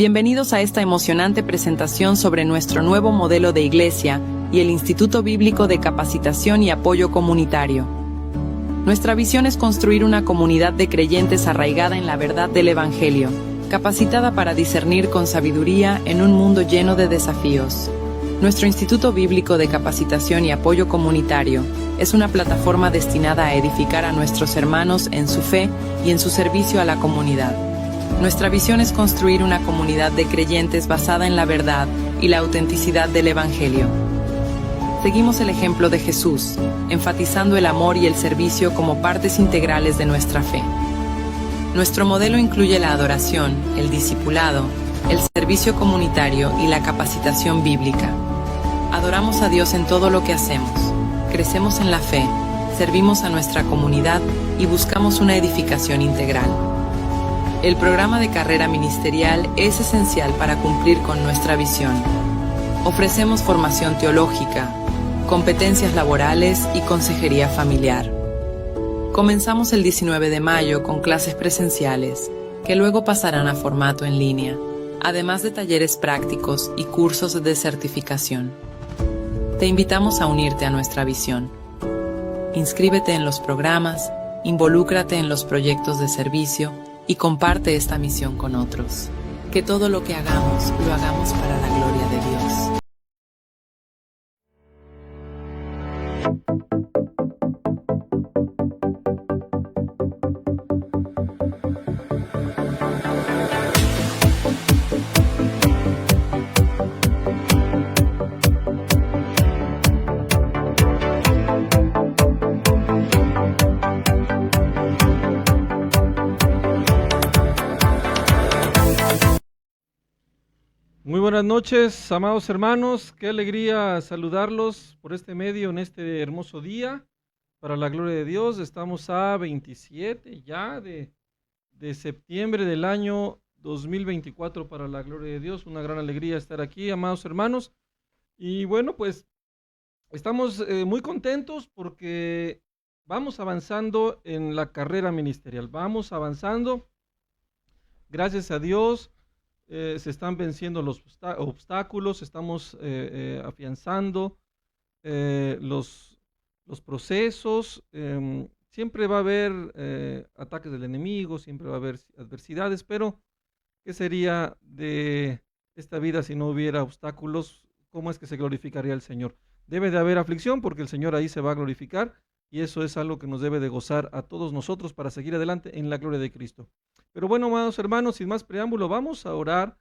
Bienvenidos a esta emocionante presentación sobre nuestro nuevo modelo de iglesia y el Instituto Bíblico de Capacitación y Apoyo Comunitario. Nuestra visión es construir una comunidad de creyentes arraigada en la verdad del Evangelio, capacitada para discernir con sabiduría en un mundo lleno de desafíos. Nuestro Instituto Bíblico de Capacitación y Apoyo Comunitario es una plataforma destinada a edificar a nuestros hermanos en su fe y en su servicio a la comunidad. Nuestra visión es construir una comunidad de creyentes basada en la verdad y la autenticidad del Evangelio. Seguimos el ejemplo de Jesús, enfatizando el amor y el servicio como partes integrales de nuestra fe. Nuestro modelo incluye la adoración, el discipulado, el servicio comunitario y la capacitación bíblica. Adoramos a Dios en todo lo que hacemos, crecemos en la fe, servimos a nuestra comunidad y buscamos una edificación integral. El programa de carrera ministerial es esencial para cumplir con nuestra visión. Ofrecemos formación teológica, competencias laborales y consejería familiar. Comenzamos el 19 de mayo con clases presenciales, que luego pasarán a formato en línea, además de talleres prácticos y cursos de certificación. Te invitamos a unirte a nuestra visión. Inscríbete en los programas, involúcrate en los proyectos de servicio y comparte esta misión con otros. Que todo lo que hagamos, lo hagamos para la gloria de Dios. Muy buenas noches, amados hermanos. Qué alegría saludarlos por este medio en este hermoso día. Para la gloria de Dios, estamos a 27 ya de septiembre del año 2024. Para la gloria de Dios, una gran alegría estar aquí, amados hermanos. Y bueno, pues estamos muy contentos porque vamos avanzando en la carrera ministerial. Vamos avanzando, gracias a Dios. Se están venciendo los obstáculos, estamos afianzando los procesos. Siempre va a haber ataques del enemigo, siempre va a haber adversidades, pero ¿qué sería de esta vida si no hubiera obstáculos? ¿Cómo es que se glorificaría el Señor? Debe de haber aflicción porque el Señor ahí se va a glorificar, y eso es algo que nos debe de gozar a todos nosotros para seguir adelante en la gloria de Cristo. Pero bueno, amados hermanos, sin más preámbulo, vamos a orar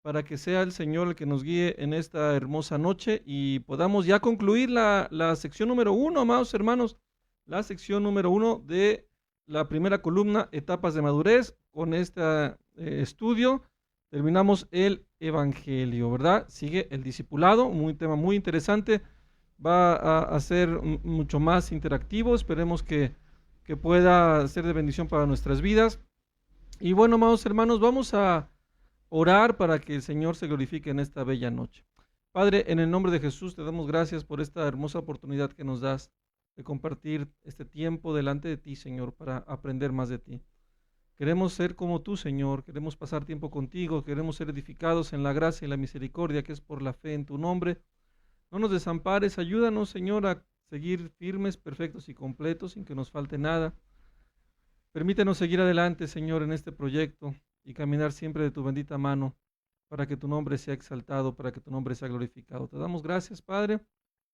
para que sea el Señor el que nos guíe en esta hermosa noche y podamos ya concluir la sección número 1, amados hermanos, la sección número 1 de la primera columna, etapas de madurez. Con este estudio terminamos el Evangelio, ¿verdad? Sigue el discipulado, un tema muy interesante, va a ser mucho más interactivo. Esperemos que pueda ser de bendición para nuestras vidas. Y bueno, amados hermanos, vamos a orar para que el Señor se glorifique en esta bella noche. Padre, en el nombre de Jesús te damos gracias por esta hermosa oportunidad que nos das de compartir este tiempo delante de ti, Señor, para aprender más de ti. Queremos ser como tú, Señor, queremos pasar tiempo contigo, queremos ser edificados en la gracia y la misericordia que es por la fe en tu nombre. No nos desampares, ayúdanos, Señor, a seguir firmes, perfectos y completos, sin que nos falte nada. Permítenos seguir adelante, Señor, en este proyecto y caminar siempre de tu bendita mano para que tu nombre sea exaltado, para que tu nombre sea glorificado. Te damos gracias, Padre,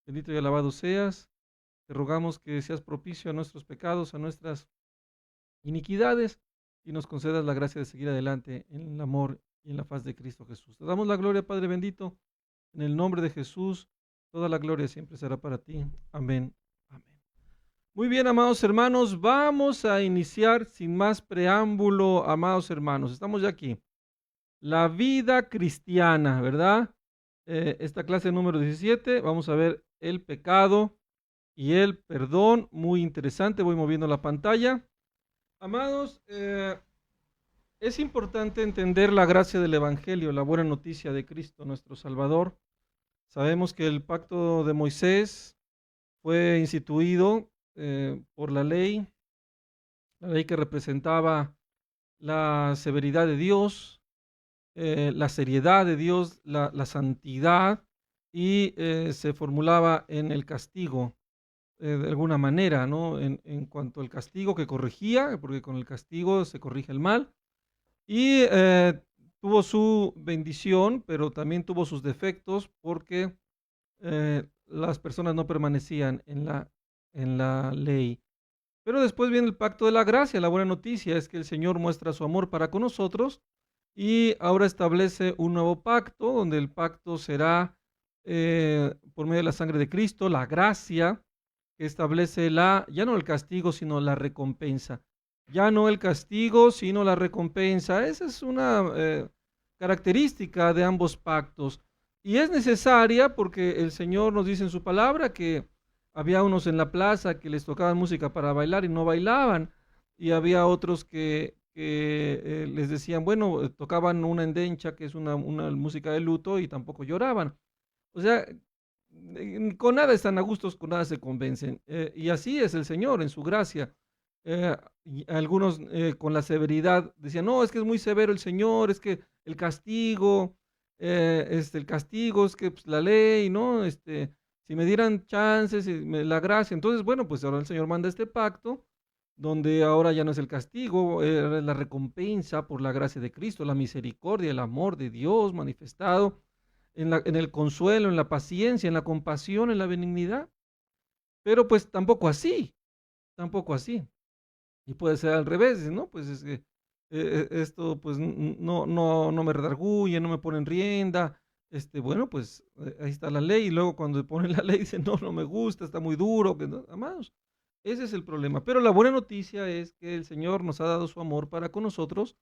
bendito y alabado seas. Te rogamos que seas propicio a nuestros pecados, a nuestras iniquidades, y nos concedas la gracia de seguir adelante en el amor y en la faz de Cristo Jesús. Te damos la gloria, Padre bendito, en el nombre de Jesús. Toda la gloria siempre será para ti. Amén. Muy bien, amados hermanos, vamos a iniciar sin más preámbulo, amados hermanos. Estamos ya aquí. La vida cristiana, ¿verdad? Esta clase número 17, vamos a ver el pecado y el perdón. Muy interesante, voy moviendo la pantalla. Amados, es importante entender la gracia del Evangelio, la buena noticia de Cristo, nuestro Salvador. Sabemos que el pacto de Moisés fue instituido por la ley que representaba la severidad de Dios, la seriedad de Dios, la santidad, y se formulaba en el castigo, de alguna manera, ¿no? En cuanto al castigo que corregía, porque con el castigo se corrige el mal, y tuvo su bendición, pero también tuvo sus defectos, porque las personas no permanecían en la ley. Pero después viene el pacto de la gracia. La buena noticia es que el Señor muestra su amor para con nosotros y ahora establece un nuevo pacto, donde el pacto será por medio de la sangre de Cristo, la gracia que establece ya no el castigo, sino la recompensa. Ya no el castigo, sino la recompensa. Esa es una característica de ambos pactos. Y es necesaria porque el Señor nos dice en su palabra que había unos en la plaza que les tocaban música para bailar y no bailaban. Y había otros que les decían, bueno, tocaban una endencha, que es una música de luto, y tampoco lloraban. O sea, con nada están a gustos, con nada se convencen. Y así es el Señor en su gracia. Y algunos con la severidad decían, no, es que es muy severo el Señor, es que el castigo, el castigo es que pues, la ley, ¿no? Si me dieran chances, la gracia. Entonces, bueno, pues ahora el Señor manda este pacto, donde ahora ya no es el castigo, es la recompensa por la gracia de Cristo, la misericordia, el amor de Dios manifestado en el consuelo, en la paciencia, en la compasión, en la benignidad. Pero pues tampoco así. Y puede ser al revés, ¿no? Pues es que esto pues no me redarguye, no me pone en rienda. Bueno, pues ahí está la ley, y luego cuando ponen la ley dicen, no me gusta, está muy duro, que no. Amados, ese es el problema. Pero la buena noticia es que el Señor nos ha dado su amor para con nosotros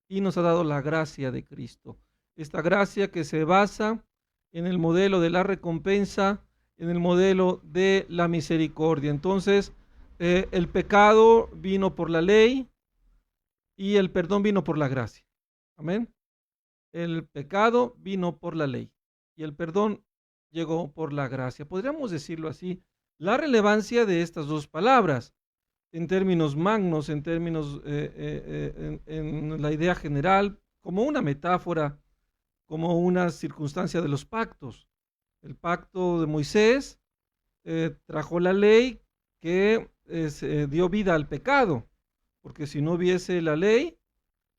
y nos ha dado la gracia de Cristo. Esta gracia que se basa en el modelo de la recompensa, en el modelo de la misericordia. Entonces, el pecado vino por la ley y el perdón vino por la gracia. Amén. El pecado vino por la ley y el perdón llegó por la gracia. Podríamos decirlo así. La relevancia de estas dos palabras en términos magnos, en términos, en la idea general, como una metáfora, como una circunstancia de los pactos. El pacto de Moisés trajo la ley que dio vida al pecado, porque si no hubiese la ley,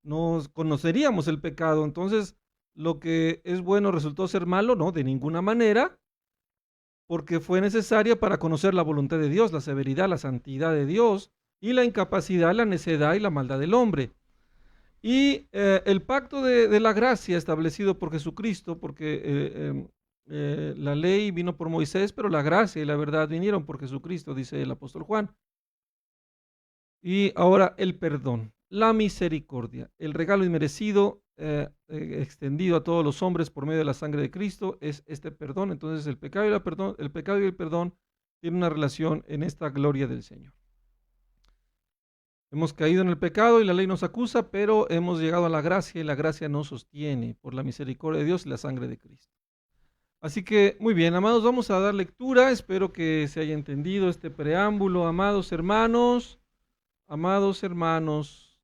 no conoceríamos el pecado. Entonces, lo que es bueno resultó ser malo, no, de ninguna manera, porque fue necesaria para conocer la voluntad de Dios, la severidad, la santidad de Dios, y la incapacidad, la necedad y la maldad del hombre. Y el pacto de la gracia establecido por Jesucristo, porque la ley vino por Moisés, pero la gracia y la verdad vinieron por Jesucristo, dice el apóstol Juan. Y ahora el perdón, la misericordia, el regalo inmerecido extendido a todos los hombres por medio de la sangre de Cristo es este perdón. Entonces el pecado y el perdón tienen una relación en esta gloria del Señor. Hemos caído en el pecado y la ley nos acusa, pero hemos llegado a la gracia y la gracia nos sostiene por la misericordia de Dios y la sangre de Cristo. Así que, muy bien, amados, vamos a dar lectura. Espero que se haya entendido este preámbulo, amados hermanos. Amados hermanos,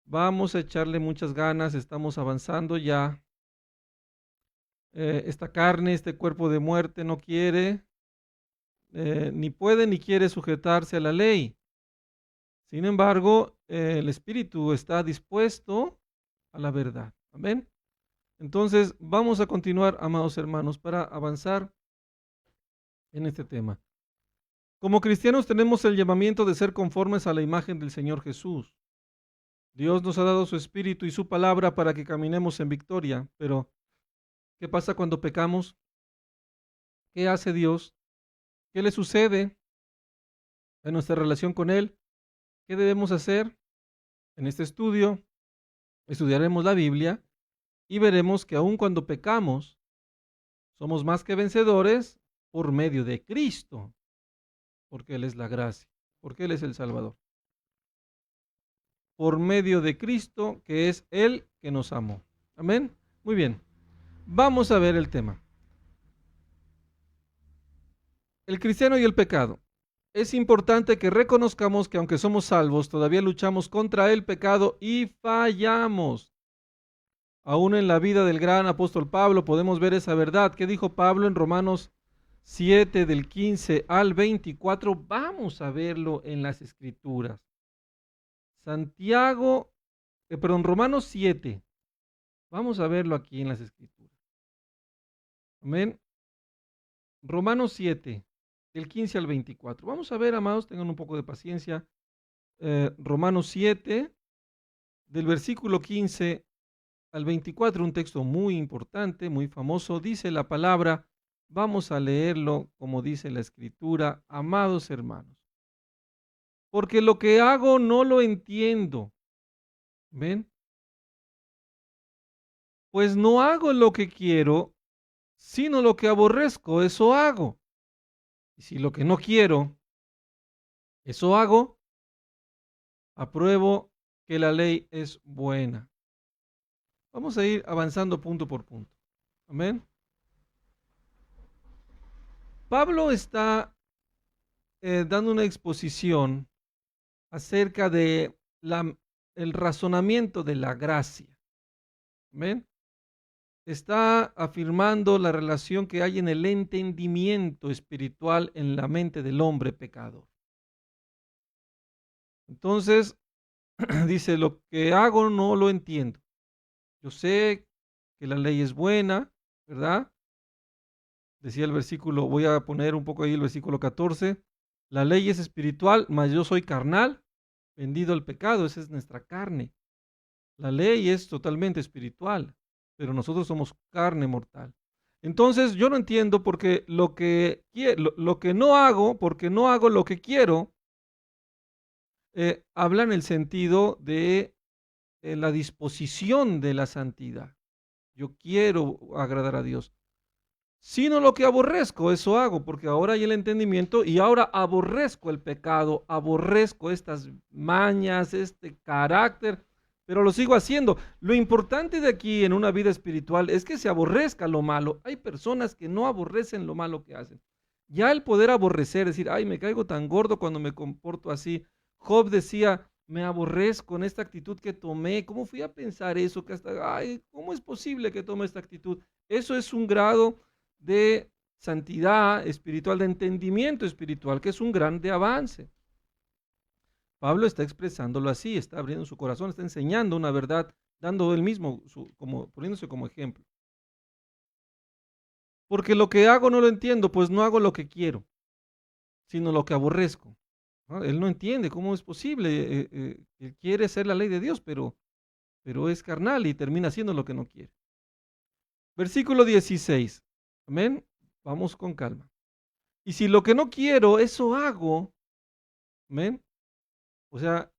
vamos a echarle muchas ganas, estamos avanzando ya. Esta carne, este cuerpo de muerte no quiere, ni puede ni quiere sujetarse a la ley. Sin embargo, el espíritu está dispuesto a la verdad. Amén. Entonces, vamos a continuar, amados hermanos, para avanzar en este tema. Como cristianos tenemos el llamamiento de ser conformes a la imagen del Señor Jesús. Dios nos ha dado su espíritu y su palabra para que caminemos en victoria, pero ¿qué pasa cuando pecamos? ¿Qué hace Dios? ¿Qué le sucede en nuestra relación con Él? ¿Qué debemos hacer? En este estudio estudiaremos la Biblia y veremos que aun cuando pecamos, somos más que vencedores por medio de Cristo, porque Él es la gracia, porque Él es el Salvador. Por medio de Cristo, que es Él que nos amó. Amén. Muy bien. Vamos a ver el tema. El cristiano y el pecado. Es importante que reconozcamos que aunque somos salvos, todavía luchamos contra el pecado y fallamos. Aún en la vida del gran apóstol Pablo podemos ver esa verdad. ¿Qué dijo Pablo en Romanos 7 del 15 al 24? Vamos a verlo en las Escrituras. Romanos 7. Vamos a verlo aquí en las Escrituras. Amén. Romanos 7, del 15 al 24. Vamos a ver, amados, tengan un poco de paciencia. Romanos 7, del versículo 15 al 24, un texto muy importante, muy famoso. Dice la palabra, vamos a leerlo como dice la Escritura. Amados hermanos, porque lo que hago no lo entiendo. ¿Ven? Pues no hago lo que quiero, sino lo que aborrezco, eso hago. Y si lo que no quiero, eso hago, apruebo que la ley es buena. Vamos a ir avanzando punto por punto. Amén. Pablo está dando una exposición acerca de el razonamiento de la gracia. Amén. Está afirmando la relación que hay en el entendimiento espiritual en la mente del hombre pecador. Entonces, dice, lo que hago no lo entiendo. Yo sé que la ley es buena, ¿verdad? Decía el versículo, voy a poner un poco ahí el versículo 14. La ley es espiritual, mas yo soy carnal, vendido al pecado, esa es nuestra carne. La ley es totalmente espiritual, pero nosotros somos carne mortal. Entonces yo no entiendo porque lo que no hago, porque no hago lo que quiero, habla en el sentido de la disposición de la santidad. Yo quiero agradar a Dios. Sino lo que aborrezco, eso hago, porque ahora hay el entendimiento y ahora aborrezco el pecado, aborrezco estas mañas, este carácter, pero lo sigo haciendo. Lo importante de aquí en una vida espiritual es que se aborrezca lo malo. Hay personas que no aborrecen lo malo que hacen. Ya el poder aborrecer, decir, ay, me caigo tan gordo cuando me comporto así. Job decía, me aborrezco en esta actitud que tomé. ¿Cómo fui a pensar eso? Que hasta, ay, ¿cómo es posible que tome esta actitud? Eso es un grado de santidad espiritual, de entendimiento espiritual, que es un grande avance. Pablo está expresándolo así, está abriendo su corazón, está enseñando una verdad, dando él mismo, poniéndose como ejemplo. Porque lo que hago no lo entiendo, pues no hago lo que quiero, sino lo que aborrezco. ¿No? Él no entiende cómo es posible, él quiere hacer la ley de Dios, pero es carnal y termina haciendo lo que no quiere. Versículo 16. Amén. Vamos con calma. Y si lo que no quiero, eso hago. Amén. O sea,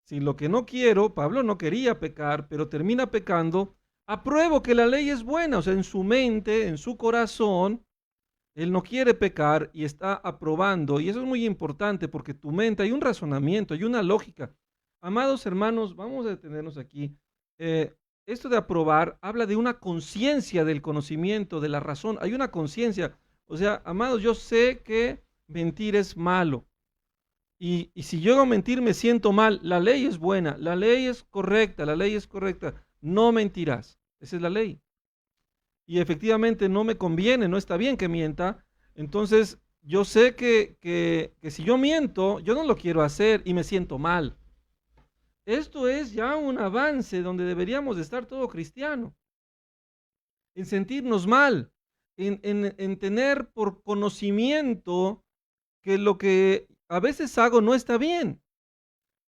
si lo que no quiero, Pablo no quería pecar, pero termina pecando, apruebo que la ley es buena. O sea, en su mente, en su corazón, él no quiere pecar y está aprobando. Y eso es muy importante porque tu mente, hay un razonamiento, hay una lógica. Amados hermanos, vamos a detenernos aquí. Esto de aprobar habla de una conciencia del conocimiento, de la razón. Hay una conciencia. O sea, amados, yo sé que mentir es malo. Y si yo hago mentir me siento mal. La ley es buena, la ley es correcta, la ley es correcta. No mentirás. Esa es la ley. Y efectivamente no me conviene, no está bien que mienta. Entonces yo sé que si yo miento, yo no lo quiero hacer y me siento mal. Esto es ya un avance donde deberíamos de estar todo cristiano. En sentirnos mal, en tener por conocimiento que lo que a veces hago no está bien.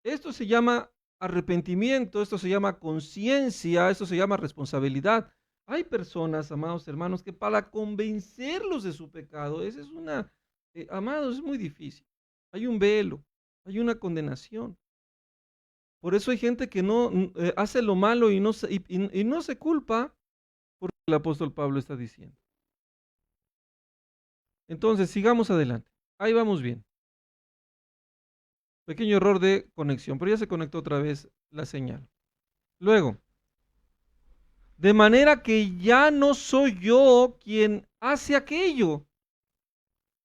Esto se llama arrepentimiento, esto se llama conciencia, esto se llama responsabilidad. Hay personas, amados hermanos, que para convencerlos de su pecado, esa es amados, es muy difícil. Hay un velo, hay una condenación. Por eso hay gente que no hace lo malo y no se culpa por lo que el apóstol Pablo está diciendo. Entonces, sigamos adelante. Ahí vamos bien. Pequeño error de conexión, pero ya se conectó otra vez la señal. Luego, de manera que ya no soy yo quien hace aquello.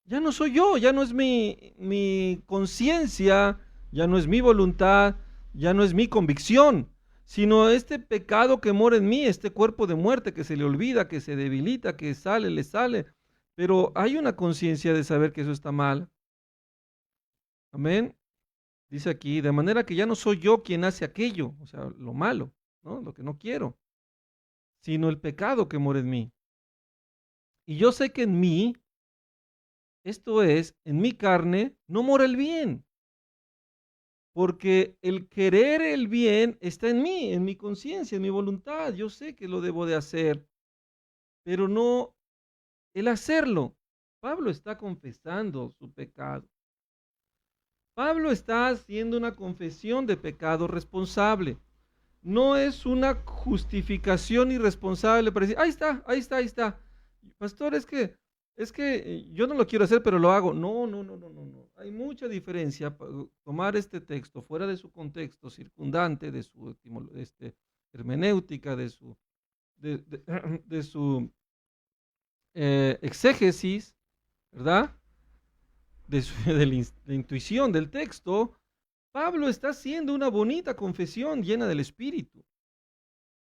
Ya no soy yo, ya no es mi conciencia, ya no es mi voluntad, ya no es mi convicción, sino este pecado que mora en mí, este cuerpo de muerte que se le olvida, que se debilita, que sale, le sale. Pero hay una conciencia de saber que eso está mal. Amén. Dice aquí, de manera que ya no soy yo quien hace aquello, o sea, lo malo, ¿no? Lo que no quiero, sino el pecado que mora en mí. Y yo sé que en mí, esto es, en mi carne, no mora el bien, porque el querer el bien está en mí, en mi conciencia, en mi voluntad. Yo sé que lo debo de hacer, pero no el hacerlo. Pablo está confesando su pecado. Pablo está haciendo una confesión de pecado responsable. No es una justificación irresponsable para decir, ahí está, ahí está, ahí está. Pastor, es que yo no lo quiero hacer, pero lo hago. No, no, no, no, no, no. Hay mucha diferencia tomar este texto fuera de su contexto circundante, de su hermenéutica, de su exégesis, ¿verdad? De la intuición del texto. Pablo está haciendo una bonita confesión llena del Espíritu.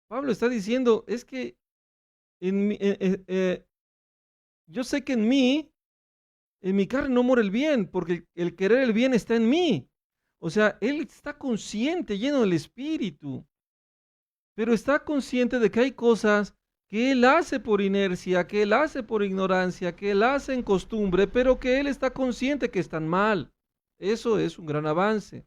Pablo está diciendo, es que yo sé que en mi carne no mora el bien, porque el querer el bien está en mí. O sea, él está consciente, lleno del Espíritu, pero está consciente de que hay cosas que él hace por inercia, que él hace por ignorancia, que él hace en costumbre, pero que él está consciente que están mal. Eso es un gran avance.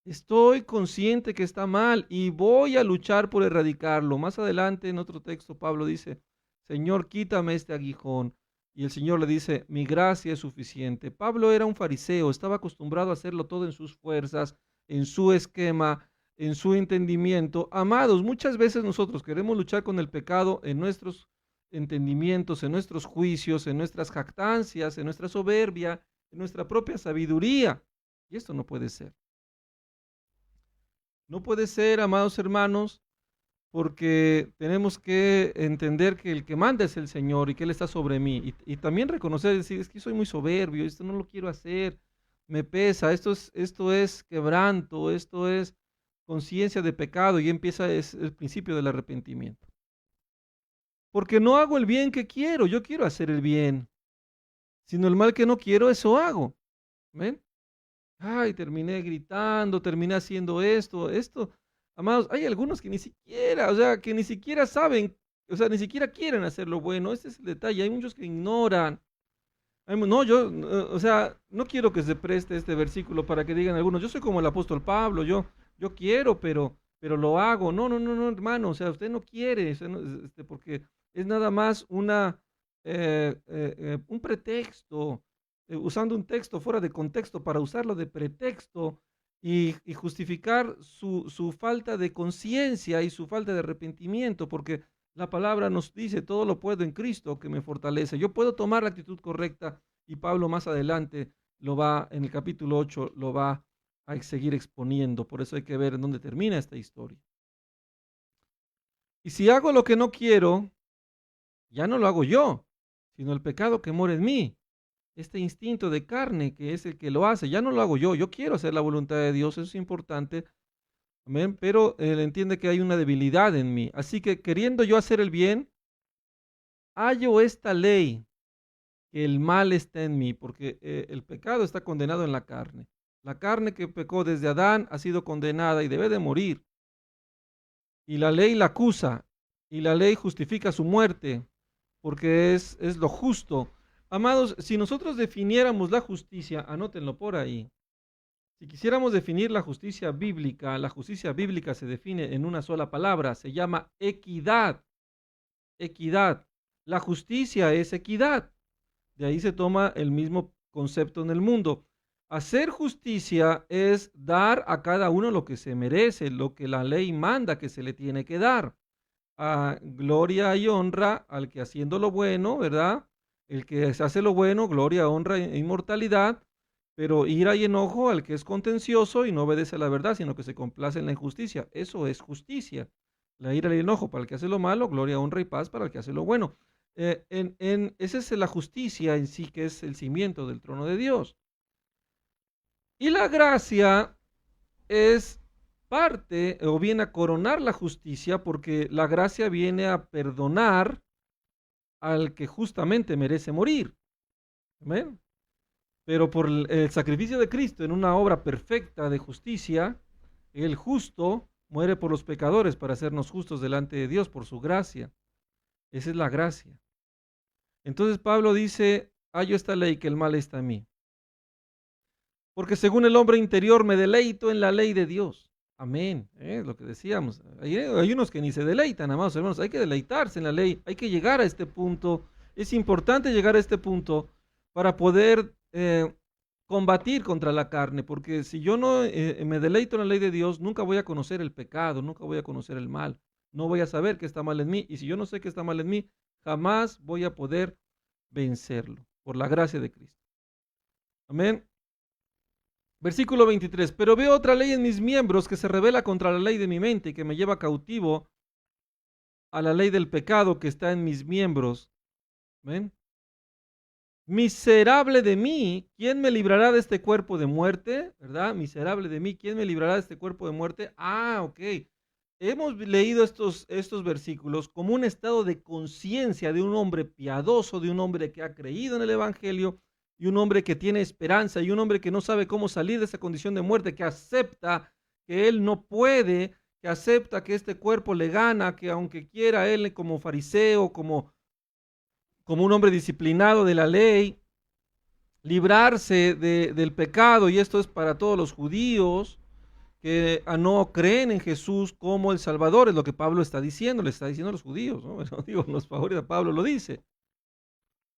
Estoy consciente que está mal y voy a luchar por erradicarlo. Más adelante en otro texto Pablo dice, Señor, quítame este aguijón. Y el Señor le dice, mi gracia es suficiente. Pablo era un fariseo, estaba acostumbrado a hacerlo todo en sus fuerzas, en su esquema, en su entendimiento. Amados, muchas veces nosotros queremos luchar con el pecado en nuestros entendimientos, en nuestros juicios, en nuestras jactancias, en nuestra soberbia, en nuestra propia sabiduría. Y esto no puede ser. No puede ser, amados hermanos, porque tenemos que entender que el que manda es el Señor y que Él está sobre mí. Y también reconocer, decir, es que soy muy soberbio, esto no lo quiero hacer, me pesa, esto es quebranto, esto es conciencia de pecado y empieza es el principio del arrepentimiento. Porque no hago el bien que quiero, yo quiero hacer el bien, sino el mal que no quiero, eso hago. ¿Ven? Ay, terminé gritando, terminé haciendo esto. Amados, hay algunos que ni siquiera, o sea, que ni siquiera saben, o sea, ni siquiera quieren hacer lo bueno. Ese es el detalle. Hay muchos que ignoran. No, o sea, no quiero que se preste este versículo para que digan algunos, yo soy como el apóstol Pablo, yo quiero, pero lo hago. No, no, no, no, hermano, o sea, usted no quiere, o sea, porque es nada más un pretexto, usando un texto fuera de contexto para usarlo de pretexto y justificar su falta de conciencia y su falta de arrepentimiento, porque la palabra nos dice, todo lo puedo en Cristo que me fortalece. Yo puedo tomar la actitud correcta y Pablo más adelante en el capítulo 8, lo va a seguir exponiendo. Por eso hay que ver en dónde termina esta historia. Y si hago lo que no quiero, ya no lo hago yo, sino el pecado que mora en mí. Este instinto de carne que es el que lo hace, ya no lo hago yo. Yo quiero hacer la voluntad de Dios, eso es importante. Amén, pero él entiende que hay una debilidad en mí. Así que queriendo yo hacer el bien, hallo esta ley, que el mal está en mí, porque el pecado está condenado en la carne. La carne que pecó desde Adán ha sido condenada y debe de morir. Y la ley la acusa, y la ley justifica su muerte, porque es lo justo. Amados, si nosotros definiéramos la justicia, anótenlo por ahí. Si quisiéramos definir la justicia bíblica se define en una sola palabra, se llama equidad. Equidad. La justicia es equidad. De ahí se toma el mismo concepto en el mundo. Hacer justicia es dar a cada uno lo que se merece, lo que la ley manda que se le tiene que dar. Gloria y honra al que haciendo lo bueno, ¿verdad? El que se hace lo bueno, gloria, honra e inmortalidad. Pero ira y enojo al que es contencioso y no obedece a la verdad, sino que se complace en la injusticia. Eso es justicia. La ira y el enojo para el que hace lo malo, gloria, honra y paz para el que hace lo bueno. Esa es la justicia en sí, que es el cimiento del trono de Dios. Y la gracia es parte o viene a coronar la justicia, porque la gracia viene a perdonar al que justamente merece morir. Amén. Pero por el sacrificio de Cristo en una obra perfecta de justicia, el justo muere por los pecadores para hacernos justos delante de Dios por su gracia. Esa es la gracia. Entonces Pablo dice, hallo esta ley, que el mal está en mí. Porque según el hombre interior me deleito en la ley de Dios. Amén. Lo que decíamos. Hay unos que ni se deleitan, amados hermanos. Hay que deleitarse en la ley. Hay que llegar a este punto. Es importante llegar a este punto para poder combatir contra la carne. Porque si yo no me deleito en la ley de Dios, nunca voy a conocer el pecado, nunca voy a conocer el mal. No voy a saber qué está mal en mí. Y si yo no sé qué está mal en mí, jamás voy a poder vencerlo por la gracia de Cristo. Amén. Versículo 23. Pero veo otra ley en mis miembros que se rebela contra la ley de mi mente y que me lleva cautivo a la ley del pecado que está en mis miembros. ¿Ven? Miserable de mí, ¿quién me librará de este cuerpo de muerte? ¿Verdad? Miserable de mí, ¿quién me librará de este cuerpo de muerte? Ok. Hemos leído estos versículos como un estado de conciencia de un hombre piadoso, de un hombre que ha creído en el Evangelio, y un hombre que tiene esperanza, y un hombre que no sabe cómo salir de esa condición de muerte, que acepta que él no puede, que acepta que este cuerpo le gana, que aunque quiera él como fariseo, como un hombre disciplinado de la ley, librarse del pecado, y esto es para todos los judíos que no creen en Jesús como el Salvador, es lo que Pablo está diciendo, le está diciendo a los judíos, ¿no? Bueno, digo, los favores de Pablo lo dice.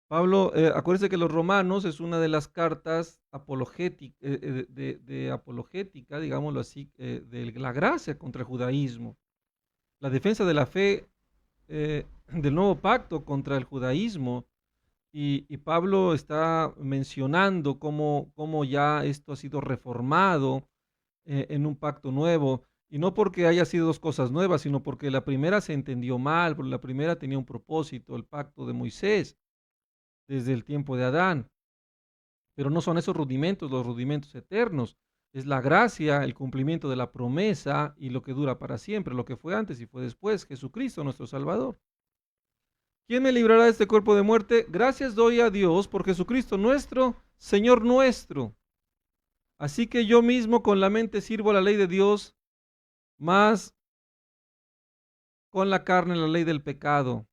Pablo, acuérdense que los Romanos es una de las cartas apologética, de apologética, digámoslo así, de la gracia contra el judaísmo. La defensa de la fe del nuevo pacto contra el judaísmo. Y Pablo está mencionando cómo ya esto ha sido reformado en un pacto nuevo. Y no porque haya sido dos cosas nuevas, sino porque la primera se entendió mal, porque la primera tenía un propósito, el pacto de Moisés, desde el tiempo de Adán. Pero no son esos rudimentos, los rudimentos eternos. Es la gracia, el cumplimiento de la promesa y lo que dura para siempre, lo que fue antes y fue después, Jesucristo nuestro Salvador. ¿Quién me librará de este cuerpo de muerte? Gracias doy a Dios por Jesucristo nuestro, Señor nuestro. Así que yo mismo con la mente sirvo a la ley de Dios, más con la carne la ley del pecado.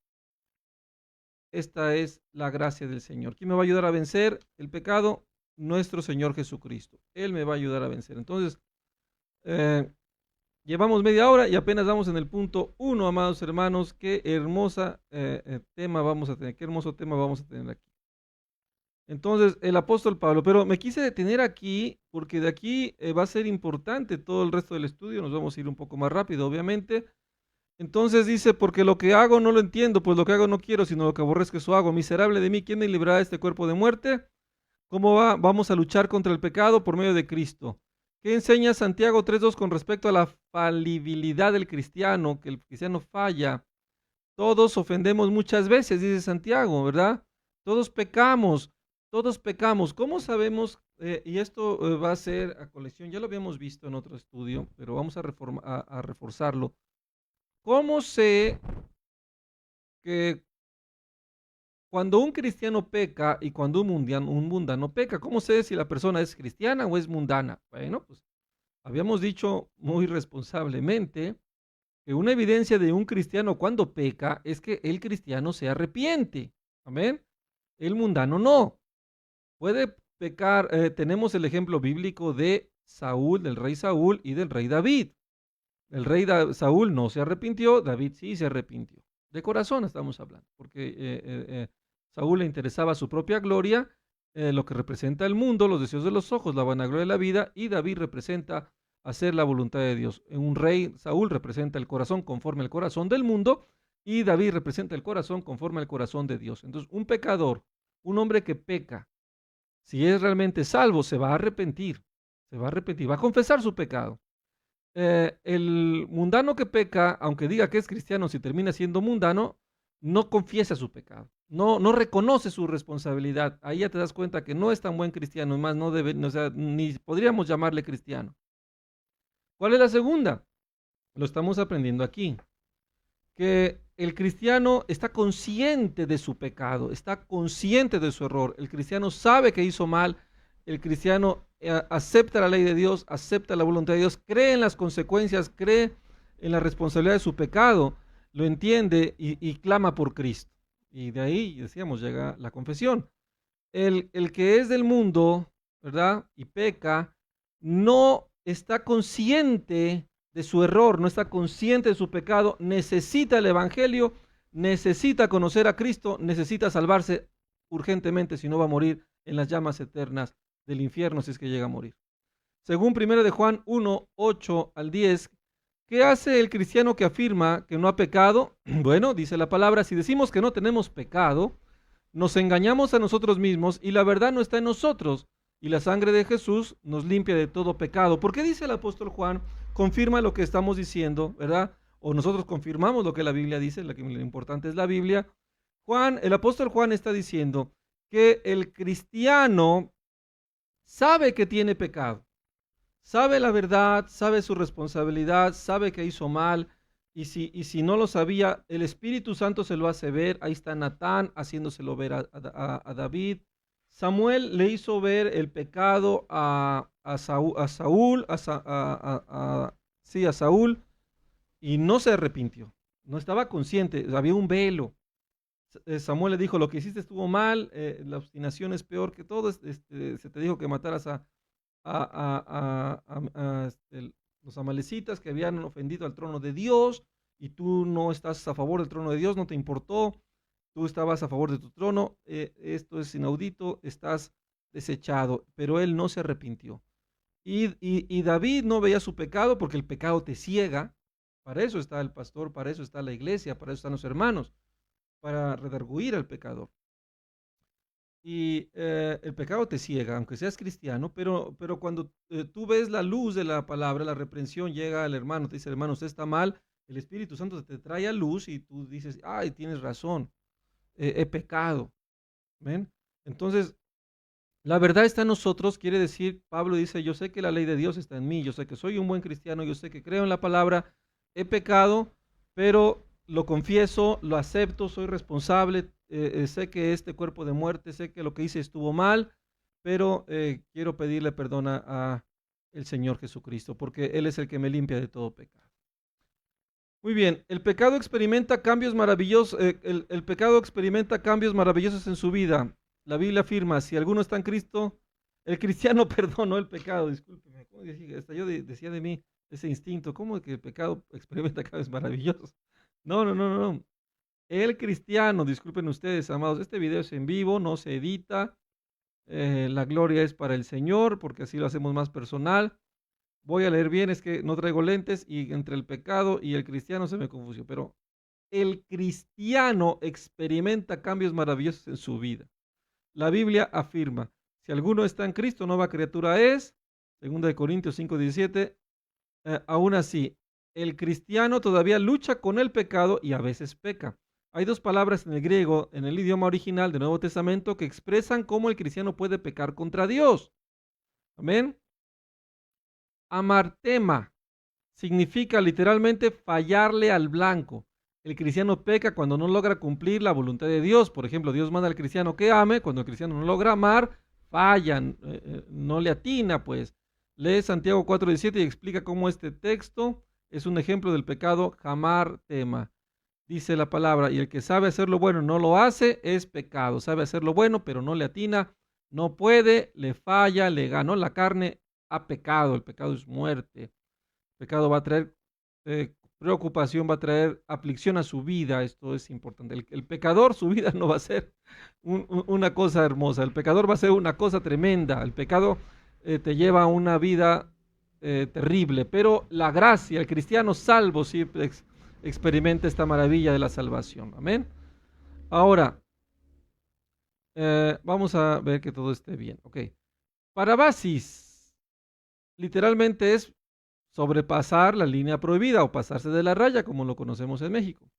Esta es la gracia del Señor. ¿Quién me va a ayudar a vencer el pecado? Nuestro Señor Jesucristo. Él me va a ayudar a vencer. Entonces, llevamos media hora y apenas vamos en el punto 1, amados hermanos. Qué hermoso tema vamos a tener. Qué hermoso tema vamos a tener aquí. Entonces, el apóstol Pablo, pero me quise detener aquí porque de aquí va a ser importante todo el resto del estudio. Nos vamos a ir un poco más rápido, obviamente. Entonces dice, porque lo que hago no lo entiendo, pues lo que hago no quiero, sino lo que aborrezco eso hago. Miserable de mí, ¿quién me librará de este cuerpo de muerte? ¿Cómo vamos a luchar contra el pecado? Por medio de Cristo. ¿Qué enseña Santiago 3:2 con respecto a la falibilidad del cristiano? Que el cristiano falla. Todos ofendemos muchas veces, dice Santiago, ¿verdad? Todos pecamos. ¿Cómo sabemos? Y esto va a ser a colección, ya lo habíamos visto en otro estudio, pero vamos a reforzarlo. ¿Cómo sé que cuando un cristiano peca y cuando un mundano peca? ¿Cómo sé si la persona es cristiana o es mundana? Bueno, pues habíamos dicho muy responsablemente que una evidencia de un cristiano cuando peca es que el cristiano se arrepiente. Amén. El mundano no. Puede pecar. Tenemos el ejemplo bíblico de Saúl, del rey Saúl y del rey David. El rey Saúl no se arrepintió, David sí se arrepintió. De corazón estamos hablando, porque Saúl le interesaba su propia gloria, lo que representa el mundo, los deseos de los ojos, la vanagloria de la vida, y David representa hacer la voluntad de Dios. Un rey, Saúl representa el corazón conforme al corazón del mundo, y David representa el corazón conforme al corazón de Dios. Entonces, un pecador, un hombre que peca, si es realmente salvo, se va a arrepentir, va a confesar su pecado. El mundano que peca, aunque diga que es cristiano, si termina siendo mundano, no confiesa su pecado, no reconoce su responsabilidad. Ahí ya te das cuenta que no es tan buen cristiano, y más no debe, o sea, ni podríamos llamarle cristiano. ¿Cuál es la segunda? Lo estamos aprendiendo aquí, que el cristiano está consciente de su pecado, está consciente de su error. El cristiano sabe que hizo mal, el cristiano acepta la ley de Dios, acepta la voluntad de Dios, cree en las consecuencias, cree en la responsabilidad de su pecado, lo entiende y clama por Cristo. Y de ahí, decíamos, llega la confesión. El que es del mundo, ¿verdad? Y peca, no está consciente de su error, no está consciente de su pecado, necesita el Evangelio, necesita conocer a Cristo, necesita salvarse urgentemente, si no va a morir en las llamas eternas del infierno si es que llega a morir. Según 1 de Juan 1, 8 al 10, ¿qué hace el cristiano que afirma que no ha pecado? Bueno, dice la palabra, si decimos que no tenemos pecado, nos engañamos a nosotros mismos y la verdad no está en nosotros. Y la sangre de Jesús nos limpia de todo pecado. ¿Por qué dice el apóstol Juan? Confirma lo que estamos diciendo, ¿verdad? O nosotros confirmamos lo que la Biblia dice, lo importante es la Biblia. El apóstol Juan está diciendo que el cristiano sabe que tiene pecado, sabe la verdad, sabe su responsabilidad, sabe que hizo mal, y si no lo sabía, el Espíritu Santo se lo hace ver. Ahí está Natán haciéndoselo ver a David. Samuel le hizo ver el pecado a Saúl, y no se arrepintió, no estaba consciente, había un velo. Samuel le dijo, lo que hiciste estuvo mal, la obstinación es peor que todo, se te dijo que mataras los amalecitas que habían ofendido al trono de Dios, y tú no estás a favor del trono de Dios, no te importó, tú estabas a favor de tu trono, esto es inaudito, estás desechado. Pero él no se arrepintió. Y David no veía su pecado porque el pecado te ciega. Para eso está el pastor, para eso está la iglesia, para eso están los hermanos, para redarguir al pecador. Y el pecado te ciega, aunque seas cristiano, pero cuando tú ves la luz de la palabra, la reprensión llega al hermano, te dice, hermano, usted está mal, el Espíritu Santo te trae a luz y tú dices, ay, tienes razón, he pecado. ¿Ven? Entonces, la verdad está en nosotros, quiere decir, Pablo dice, yo sé que la ley de Dios está en mí, yo sé que soy un buen cristiano, yo sé que creo en la palabra, he pecado, pero lo confieso, lo acepto, soy responsable, sé que este cuerpo de muerte, sé que lo que hice estuvo mal, pero quiero pedirle perdón a el Señor Jesucristo, porque Él es el que me limpia de todo pecado. Muy bien, el pecado experimenta cambios maravillosos, el pecado experimenta cambios maravillosos en su vida. La Biblia afirma, si alguno está en Cristo, el cristiano perdonó el pecado. Discúlpeme, ¿cómo decía? Hasta yo decía de mí ese instinto, ¿cómo que el pecado experimenta cambios maravillosos? No. El cristiano, disculpen ustedes, amados, este video es en vivo, no se edita. La gloria es para el Señor, porque así lo hacemos más personal. Voy a leer bien, es que no traigo lentes y entre el pecado y el cristiano se me confundió, pero el cristiano experimenta cambios maravillosos en su vida. La Biblia afirma, si alguno está en Cristo, nueva criatura es, 2 Corintios 5:17, aún así, el cristiano todavía lucha con el pecado y a veces peca. Hay dos palabras en el griego, en el idioma original del Nuevo Testamento, que expresan cómo el cristiano puede pecar contra Dios. Amén. Amartema significa literalmente fallarle al blanco. El cristiano peca cuando no logra cumplir la voluntad de Dios. Por ejemplo, Dios manda al cristiano que ame, cuando el cristiano no logra amar, falla, no le atina, pues. Lee Santiago 4:17 y explica cómo este texto es un ejemplo del pecado amartema. Dice la palabra, y el que sabe hacer lo bueno y no lo hace, es pecado. Sabe hacer lo bueno, pero no le atina, no puede, le falla, le ganó la carne, ha pecado. El pecado es muerte. El pecado va a traer preocupación, va a traer aflicción a su vida. Esto es importante. El pecador, su vida no va a ser una cosa hermosa. El pecador va a ser una cosa tremenda. El pecado te lleva a una vida terrible. Pero la gracia, el cristiano salvo, sí experimenta esta maravilla de la salvación. Amén. Ahora, vamos a ver que todo esté bien. Ok. Parabasis, literalmente es sobrepasar la línea prohibida o pasarse de la raya, como lo conocemos en México.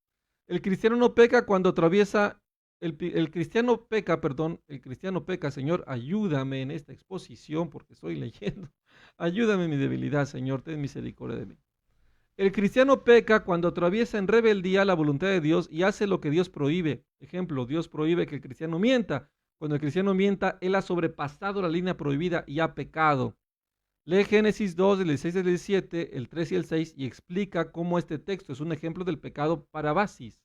El cristiano no peca cuando atraviesa, el cristiano peca, Señor, ayúdame en esta exposición porque estoy leyendo Ayúdame en mi debilidad, Señor, ten misericordia de mí. El cristiano peca cuando atraviesa en rebeldía la voluntad de Dios y hace lo que Dios prohíbe. Ejemplo, Dios prohíbe que el cristiano mienta. Cuando el cristiano mienta, él ha sobrepasado la línea prohibida y ha pecado. Lee Génesis 2, del 16 al 17, el 3 y el 6 y explica cómo este texto es un ejemplo del pecado parabasis.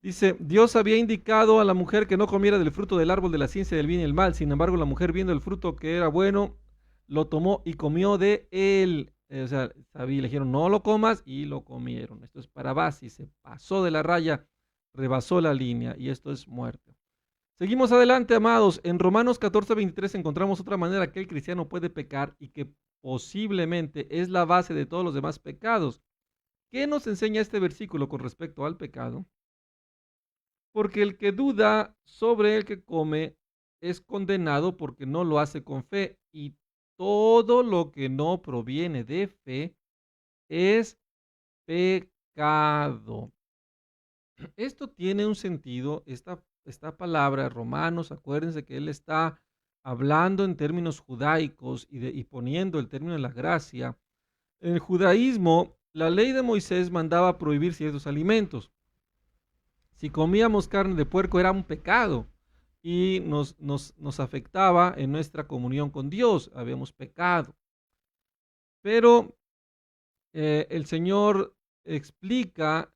Dice, Dios había indicado a la mujer que no comiera del fruto del árbol de la ciencia del bien y el mal. Sin embargo, la mujer, viendo el fruto que era bueno, lo tomó y comió de él. O sea, le dijeron, no lo comas, y lo comieron. Esto es parabasis, se pasó de la raya, rebasó la línea, y esto es muerte. Seguimos adelante, amados. En Romanos 14:23 encontramos otra manera que el cristiano puede pecar y que posiblemente es la base de todos los demás pecados. ¿Qué nos enseña este versículo con respecto al pecado? Porque el que duda sobre el que come es condenado porque no lo hace con fe, y todo lo que no proviene de fe es pecado. Esto tiene un sentido, esta palabra, Romanos, acuérdense que él está hablando en términos judaicos y poniendo el término de la gracia. En el judaísmo, la ley de Moisés mandaba prohibir ciertos alimentos. Si comíamos carne de puerco era un pecado y nos afectaba en nuestra comunión con Dios, habíamos pecado. Pero el Señor explica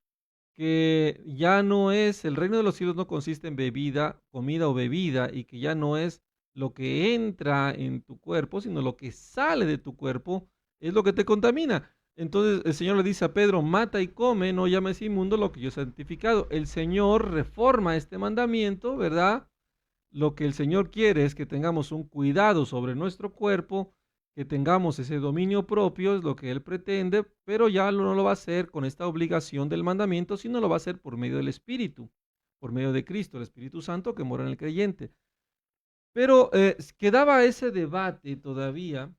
que ya no es, el reino de los cielos no consiste en bebida, comida o bebida, y que ya no es lo que entra en tu cuerpo, sino lo que sale de tu cuerpo es lo que te contamina. Entonces el Señor le dice a Pedro, mata y come, no llames inmundo lo que yo he santificado. El Señor reforma este mandamiento, ¿verdad? Lo que el Señor quiere es que tengamos un cuidado sobre nuestro cuerpo, que tengamos ese dominio propio, es lo que Él pretende, pero ya no lo va a hacer con esta obligación del mandamiento, sino lo va a hacer por medio del Espíritu, por medio de Cristo, el Espíritu Santo que mora en el creyente. Pero quedaba ese debate todavía,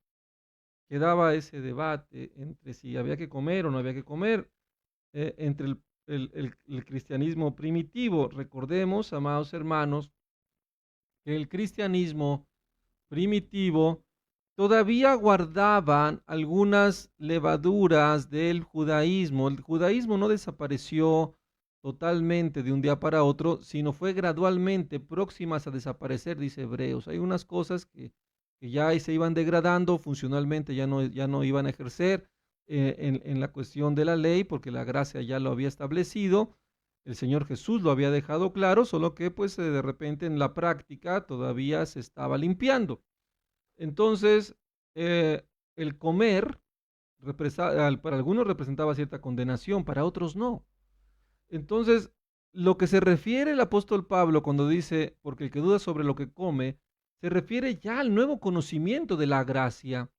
quedaba ese debate entre si había que comer o no había que comer, entre el cristianismo primitivo. Recordemos, amados hermanos, que el cristianismo primitivo todavía guardaban algunas levaduras del judaísmo. El judaísmo no desapareció totalmente de un día para otro, sino fue gradualmente próximas a desaparecer, dice Hebreos. Hay unas cosas que ya se iban degradando, funcionalmente ya no iban a ejercer en la cuestión de la ley, porque la gracia ya lo había establecido. El Señor Jesús lo había dejado claro, solo que pues de repente en la práctica todavía se estaba limpiando. Entonces, el comer para algunos representaba cierta condenación, para otros no. Entonces, lo que se refiere el apóstol Pablo cuando dice, porque el que duda sobre lo que come, se refiere ya al nuevo conocimiento de la gracia,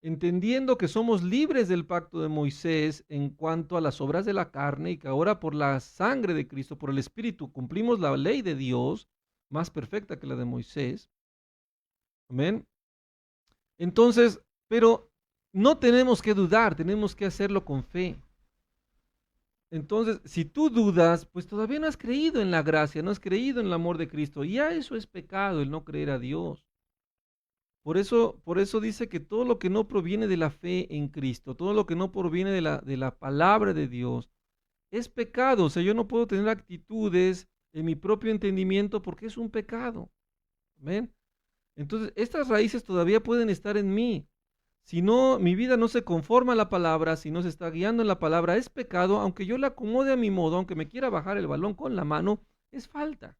entendiendo que somos libres del pacto de Moisés en cuanto a las obras de la carne y que ahora por la sangre de Cristo, por el Espíritu, cumplimos la ley de Dios, más perfecta que la de Moisés. Amén. Entonces, pero no tenemos que dudar, tenemos que hacerlo con fe. Entonces, si tú dudas, pues todavía no has creído en la gracia, no has creído en el amor de Cristo. Y ya eso es pecado, el no creer a Dios. Por eso dice que todo lo que no proviene de la fe en Cristo, todo lo que no proviene de la palabra de Dios, es pecado. O sea, yo no puedo tener actitudes en mi propio entendimiento porque es un pecado. ¿Ven? Entonces, estas raíces todavía pueden estar en mí. Si no, mi vida no se conforma a la palabra, si no se está guiando en la palabra, es pecado, aunque yo la acomode a mi modo, aunque me quiera bajar el balón con la mano, es falta.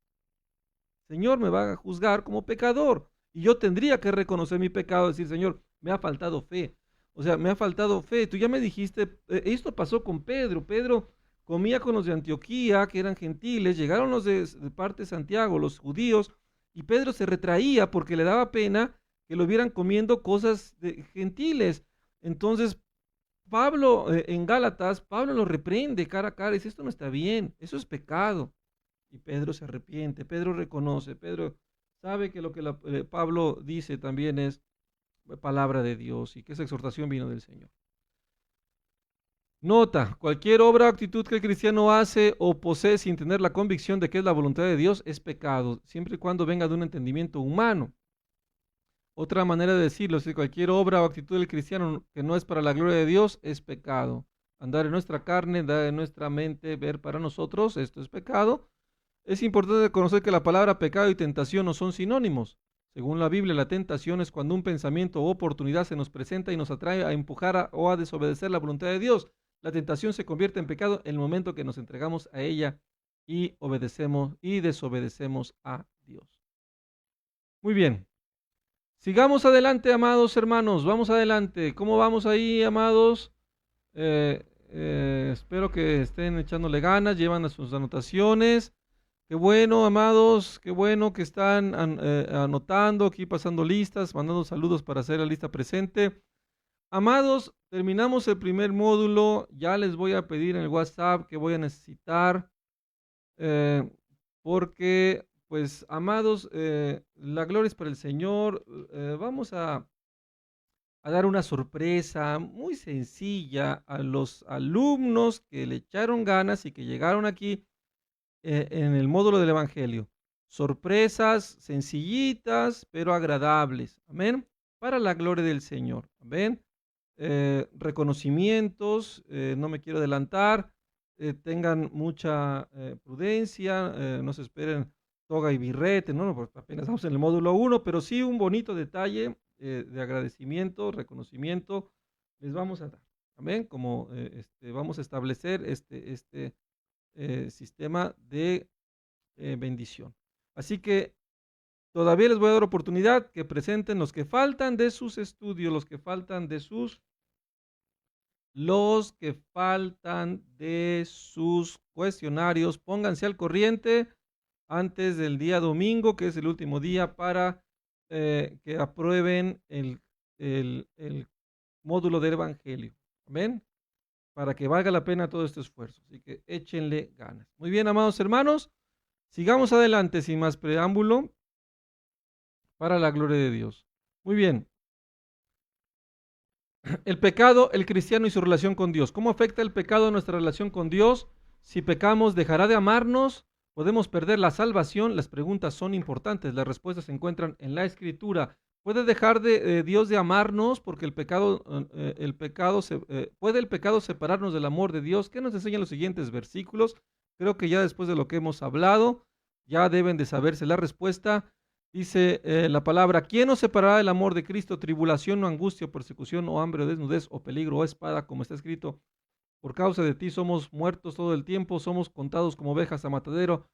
El Señor me va a juzgar como pecador y yo tendría que reconocer mi pecado, decir, Señor, me ha faltado fe. O sea, me ha faltado fe. Tú ya me dijiste, esto pasó con Pedro. Pedro comía con los de Antioquía, que eran gentiles, llegaron los de parte de Santiago, los judíos, y Pedro se retraía porque le daba pena que lo vieran comiendo cosas gentiles. Entonces, Pablo, en Gálatas, Pablo lo reprende cara a cara y dice, esto no está bien, eso es pecado. Y Pedro se arrepiente, Pedro reconoce, Pedro sabe que lo que Pablo dice también es palabra de Dios y que esa exhortación vino del Señor. Nota, cualquier obra o actitud que el cristiano hace o posee sin tener la convicción de que es la voluntad de Dios es pecado, siempre y cuando venga de un entendimiento humano. Otra manera de decirlo es que cualquier obra o actitud del cristiano que no es para la gloria de Dios es pecado. Andar en nuestra carne, andar en nuestra mente, ver para nosotros, esto es pecado. Es importante conocer que la palabra pecado y tentación no son sinónimos. Según la Biblia, la tentación es cuando un pensamiento o oportunidad se nos presenta y nos atrae a empujar o a desobedecer la voluntad de Dios. La tentación se convierte en pecado en el momento que nos entregamos a ella y obedecemos y desobedecemos a Dios. Muy bien. Sigamos adelante, amados hermanos. Vamos adelante. ¿Cómo vamos ahí, amados? Espero que estén echándole ganas, llevan a sus anotaciones. Qué bueno, amados, qué bueno que están anotando, aquí pasando listas, mandando saludos para hacer la lista presente. Amados, terminamos el primer módulo. Ya les voy a pedir en el WhatsApp que voy a necesitar, porque, pues, amados, la gloria es para el Señor. Vamos a dar una sorpresa muy sencilla a los alumnos que le echaron ganas y que llegaron aquí en el módulo del Evangelio. Sorpresas sencillitas, pero agradables. Amén. Para la gloria del Señor. Amén. Reconocimientos, no me quiero adelantar. Tengan mucha prudencia, no se esperen toga y birrete, no, pues apenas estamos en el módulo 1, pero sí un bonito detalle de agradecimiento, reconocimiento, les vamos a dar. Amén. Como vamos a establecer este sistema de bendición. Así que todavía les voy a dar oportunidad que presenten los que faltan de sus estudios, los que faltan de sus cuestionarios. Pónganse al corriente antes del día domingo, que es el último día para que aprueben el módulo del Evangelio. Amén. Para que valga la pena todo este esfuerzo. Así que échenle ganas. Muy bien, amados hermanos, sigamos adelante sin más preámbulo, para la gloria de Dios. Muy bien. El pecado, el cristiano y su relación con Dios. ¿Cómo afecta el pecado a nuestra relación con Dios? Si pecamos, ¿dejará de amarnos? ¿Podemos perder la salvación? Las preguntas son importantes. Las respuestas se encuentran en la Escritura. ¿Puede dejar Dios de amarnos? Porque ¿puede el pecado separarnos del amor de Dios? ¿Qué nos enseñan los siguientes versículos? Creo que ya después de lo que hemos hablado, ya deben de saberse la respuesta. Dice la palabra: ¿quién nos separará del amor de Cristo? Tribulación o angustia, o persecución o hambre o desnudez o peligro o espada, como está escrito. Por causa de ti somos muertos todo el tiempo, somos contados como ovejas a matadero.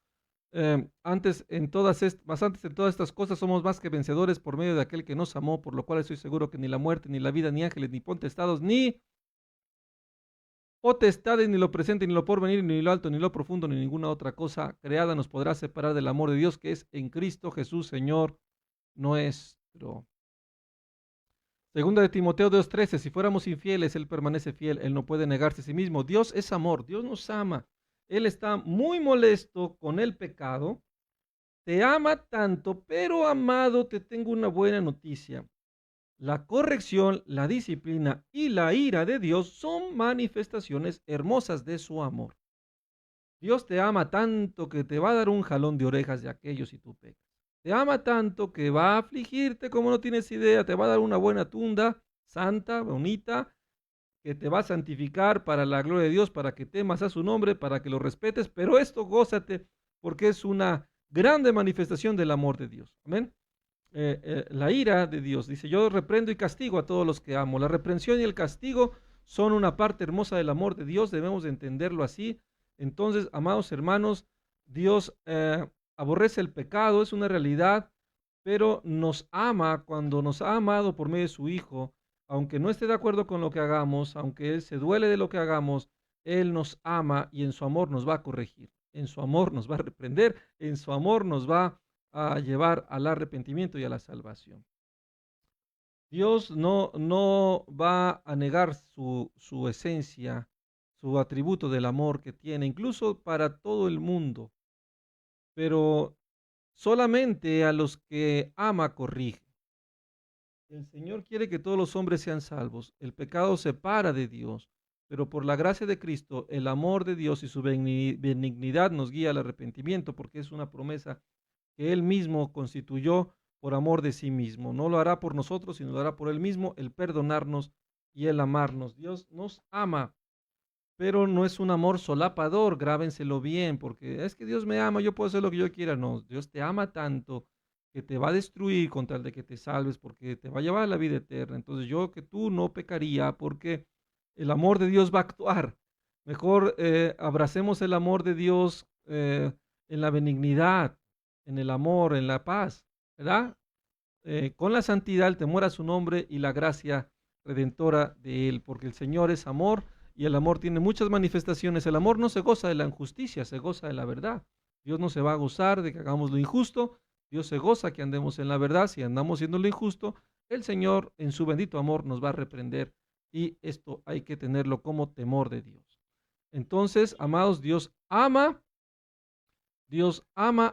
Antes en todas estas cosas somos más que vencedores por medio de aquel que nos amó, por lo cual estoy seguro que ni la muerte, ni la vida, ni ángeles, ni potestades, ni lo presente, ni lo porvenir, ni lo alto, ni lo profundo, ni ninguna otra cosa creada nos podrá separar del amor de Dios que es en Cristo Jesús, Señor nuestro. Segunda de Timoteo 2:13, si fuéramos infieles, Él permanece fiel, Él no puede negarse a sí mismo. Dios es amor, Dios nos ama. Él está muy molesto con el pecado, te ama tanto, pero amado, te tengo una buena noticia. La corrección, la disciplina y la ira de Dios son manifestaciones hermosas de su amor. Dios te ama tanto que te va a dar un jalón de orejas de aquellos si tú pecas. Te ama tanto que va a afligirte como no tienes idea, te va a dar una buena tunda, santa, bonita, que te va a santificar para la gloria de Dios, para que temas a su nombre, para que lo respetes, pero esto gózate porque es una grande manifestación del amor de Dios. Amén. La ira de Dios, dice: yo reprendo y castigo a todos los que amo. La reprensión y el castigo son una parte hermosa del amor de Dios, debemos de entenderlo así. Entonces, amados hermanos, Dios aborrece el pecado, es una realidad, pero nos ama cuando nos ha amado por medio de su Hijo. Aunque no esté de acuerdo con lo que hagamos, aunque Él se duele de lo que hagamos, Él nos ama y en su amor nos va a corregir, en su amor nos va a reprender, en su amor nos va a llevar al arrepentimiento y a la salvación. Dios no va a negar su esencia, su atributo del amor que tiene, incluso para todo el mundo, pero solamente a los que ama corrige. El Señor quiere que todos los hombres sean salvos. El pecado separa de Dios, pero por la gracia de Cristo, el amor de Dios y su benignidad nos guía al arrepentimiento, porque es una promesa que Él mismo constituyó por amor de sí mismo. No lo hará por nosotros, sino lo hará por Él mismo, el perdonarnos y el amarnos. Dios nos ama, pero no es un amor solapador, grábenselo bien, porque es que Dios me ama, yo puedo hacer lo que yo quiera. No, Dios te ama tanto que te va a destruir con tal de que te salves, porque te va a llevar a la vida eterna. Entonces yo que tú no pecaría, porque el amor de Dios va a actuar. Mejor abracemos el amor de Dios en la benignidad, en el amor, en la paz, ¿verdad? Con la santidad, el temor a su nombre y la gracia redentora de Él, porque el Señor es amor y el amor tiene muchas manifestaciones. El amor no se goza de la injusticia, se goza de la verdad. Dios no se va a gozar de que hagamos lo injusto, Dios se goza que andemos en la verdad. Si andamos siendo lo injusto, el Señor en su bendito amor nos va a reprender, y esto hay que tenerlo como temor de Dios. Entonces, amados, Dios ama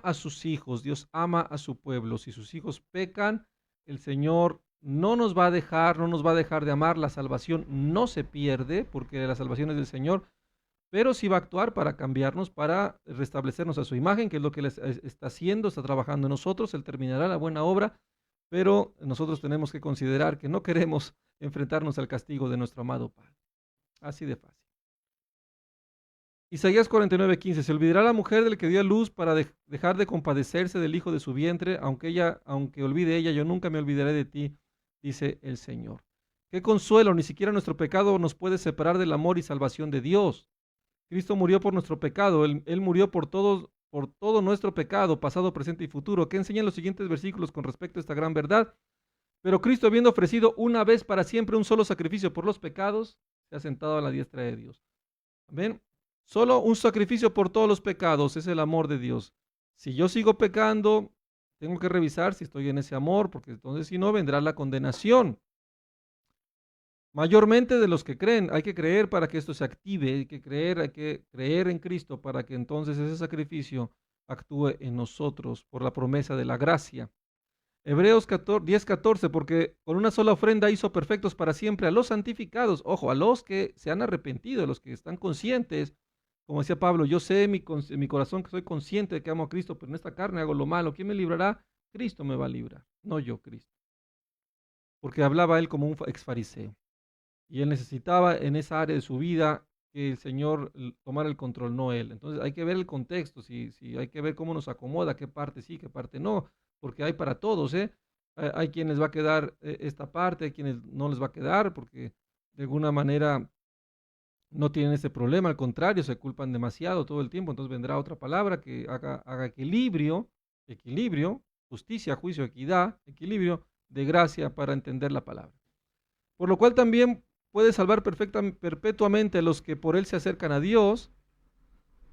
a sus hijos, Dios ama a su pueblo. Si sus hijos pecan, el Señor no nos va a dejar, no nos va a dejar de amar. La salvación no se pierde, porque la salvación es del Señor, pero sí va a actuar para cambiarnos, para restablecernos a su imagen, que es lo que Él está haciendo, está trabajando en nosotros. Él terminará la buena obra, pero nosotros tenemos que considerar que no queremos enfrentarnos al castigo de nuestro amado Padre. Así de fácil. Isaías 49:15, se olvidará la mujer del que dio a luz para dejar de compadecerse del hijo de su vientre, aunque olvide ella, yo nunca me olvidaré de ti, dice el Señor. Qué consuelo, ni siquiera nuestro pecado nos puede separar del amor y salvación de Dios. Cristo murió por nuestro pecado, Él murió por todo nuestro pecado, pasado, presente y futuro. ¿Qué enseñan los siguientes versículos con respecto a esta gran verdad? Pero Cristo, habiendo ofrecido una vez para siempre un solo sacrificio por los pecados, se ha sentado a la diestra de Dios. Amén. Solo un sacrificio por todos los pecados es el amor de Dios. Si yo sigo pecando, tengo que revisar si estoy en ese amor, porque entonces si no, vendrá la condenación. Mayormente de los que creen, hay que creer para que esto se active, hay que creer en Cristo para que entonces ese sacrificio actúe en nosotros por la promesa de la gracia. Hebreos 10:14, porque con una sola ofrenda hizo perfectos para siempre a los santificados, ojo, a los que se han arrepentido, a los que están conscientes. Como decía Pablo, yo sé en mi corazón que soy consciente de que amo a Cristo, pero en esta carne hago lo malo. ¿Quién me librará? Cristo me va a librar, no yo, Cristo. Porque hablaba él como un ex fariseo. Y él necesitaba en esa área de su vida que el Señor tomara el control, no él. Entonces hay que ver el contexto, si hay que ver cómo nos acomoda, qué parte sí, qué parte no, porque hay para todos, ¿eh? Hay quienes les va a quedar esta parte, hay quienes no les va a quedar, porque de alguna manera no tienen ese problema, al contrario, se culpan demasiado todo el tiempo. Entonces vendrá otra palabra que haga equilibrio, justicia, juicio, equidad, equilibrio de gracia para entender la palabra. Por lo cual también puede salvar perpetuamente a los que por él se acercan a Dios,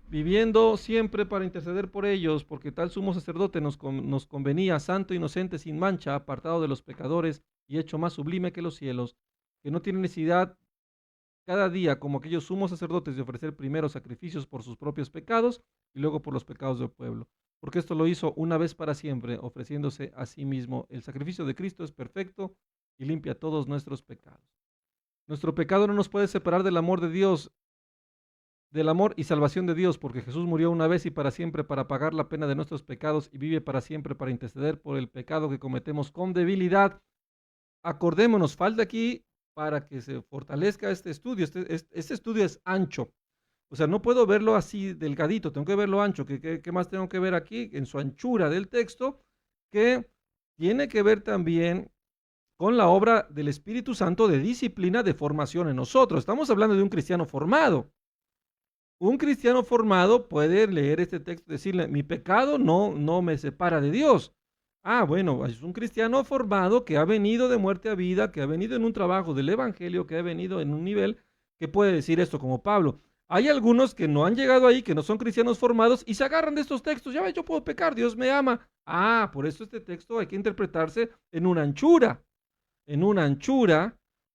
viviendo siempre para interceder por ellos, porque tal sumo sacerdote nos convenía, santo, inocente, sin mancha, apartado de los pecadores y hecho más sublime que los cielos, que no tiene necesidad cada día, como aquellos sumos sacerdotes, de ofrecer primero sacrificios por sus propios pecados y luego por los pecados del pueblo, porque esto lo hizo una vez para siempre, ofreciéndose a sí mismo. El sacrificio de Cristo es perfecto y limpia todos nuestros pecados. Nuestro pecado no nos puede separar del amor de Dios, del amor y salvación de Dios, porque Jesús murió una vez y para siempre para pagar la pena de nuestros pecados y vive para siempre para interceder por el pecado que cometemos con debilidad. Acordémonos, falta aquí para que se fortalezca este estudio. Este estudio es ancho. O sea, no puedo verlo así delgadito, tengo que verlo ancho. ¿Qué más tengo que ver aquí? En su anchura del texto, que tiene que ver también con la obra del Espíritu Santo de disciplina, de formación en nosotros. Estamos hablando de un cristiano formado. Un cristiano formado puede leer este texto y decirle, mi pecado no me separa de Dios. Ah, bueno, es un cristiano formado que ha venido de muerte a vida, que ha venido en un trabajo del evangelio, que ha venido en un nivel que puede decir esto como Pablo. Hay algunos que no han llegado ahí, que no son cristianos formados y se agarran de estos textos. Ya ves, yo puedo pecar, Dios me ama. Ah, por eso este texto hay que interpretarse en una anchura,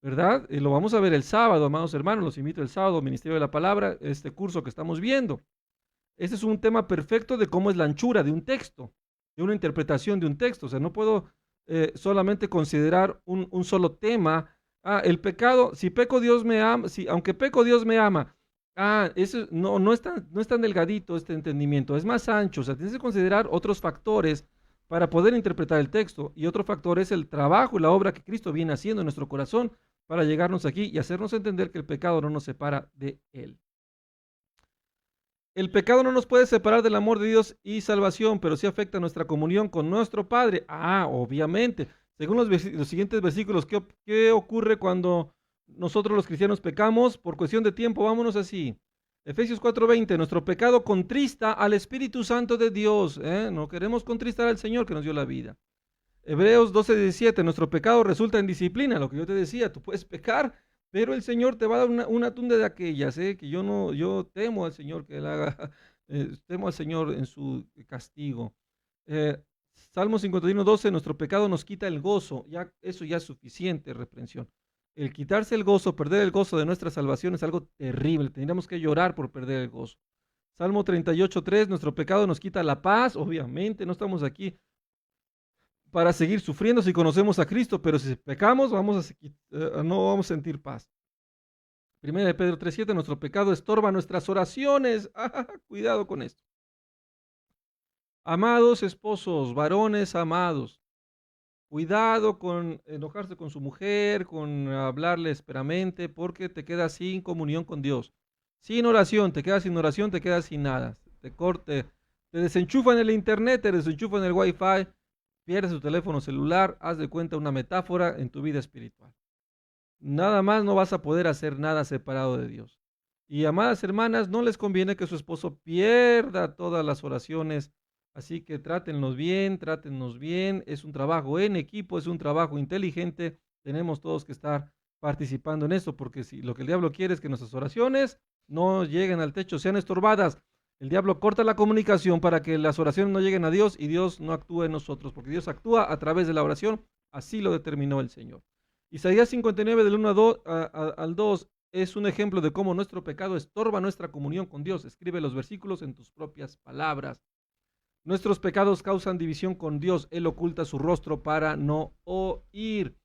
¿verdad? Lo vamos a ver el sábado, amados hermanos, los invito el sábado, Ministerio de la Palabra, este curso que estamos viendo. Este es un tema perfecto de cómo es la anchura de un texto, de una interpretación de un texto. O sea, no puedo solamente considerar un solo tema. Ah, el pecado, si peco Dios me ama, aunque peco Dios me ama. Ah, eso no es tan delgadito este entendimiento, es más ancho. O sea, tienes que considerar otros factores para poder interpretar el texto. Y otro factor es el trabajo y la obra que Cristo viene haciendo en nuestro corazón para llegarnos aquí y hacernos entender que el pecado no nos separa de Él. El pecado no nos puede separar del amor de Dios y salvación, pero sí afecta nuestra comunión con nuestro Padre. Obviamente. Según los siguientes versículos, ¿qué ocurre cuando nosotros los cristianos pecamos? Por cuestión de tiempo, vámonos así. Efesios 4:20, nuestro pecado contrista al Espíritu Santo de Dios. No queremos contristar al Señor que nos dio la vida. Hebreos 12:17, nuestro pecado resulta en disciplina, lo que yo te decía, tú puedes pecar, pero el Señor te va a dar una tunda de aquellas, que yo no, yo temo al Señor que Él haga, temo al Señor en su castigo. Salmo 51:12, nuestro pecado nos quita el gozo, eso ya es suficiente reprensión. El quitarse el gozo, perder el gozo de nuestra salvación es algo terrible, tendríamos que llorar por perder el gozo. Salmo 38:3, nuestro pecado nos quita la paz, obviamente, no estamos aquí para seguir sufriendo si conocemos a Cristo, pero si pecamos no vamos a sentir paz. Primera de Pedro 3:7, nuestro pecado estorba nuestras oraciones. Cuidado con esto. Amados esposos, varones amados, cuidado con enojarse con su mujer, con hablarle esperamente, porque te quedas sin comunión con Dios. Sin oración, te quedas sin oración, te quedas sin nada. Te desenchufan el internet, te desenchufan el wifi, pierdes tu teléfono celular, haz de cuenta una metáfora en tu vida espiritual. Nada más no vas a poder hacer nada separado de Dios. Y amadas hermanas, no les conviene que su esposo pierda todas las oraciones, así que trátennos bien, es un trabajo en equipo, es un trabajo inteligente, tenemos todos que estar participando en eso, porque si lo que el diablo quiere es que nuestras oraciones no lleguen al techo, sean estorbadas. El diablo corta la comunicación para que las oraciones no lleguen a Dios y Dios no actúe en nosotros, porque Dios actúa a través de la oración, así lo determinó el Señor. Isaías 59 del 1 al 2 es un ejemplo de cómo nuestro pecado estorba nuestra comunión con Dios. Escribe los versículos en tus propias palabras. Nuestros pecados causan división con Dios. Él oculta su rostro para no oír.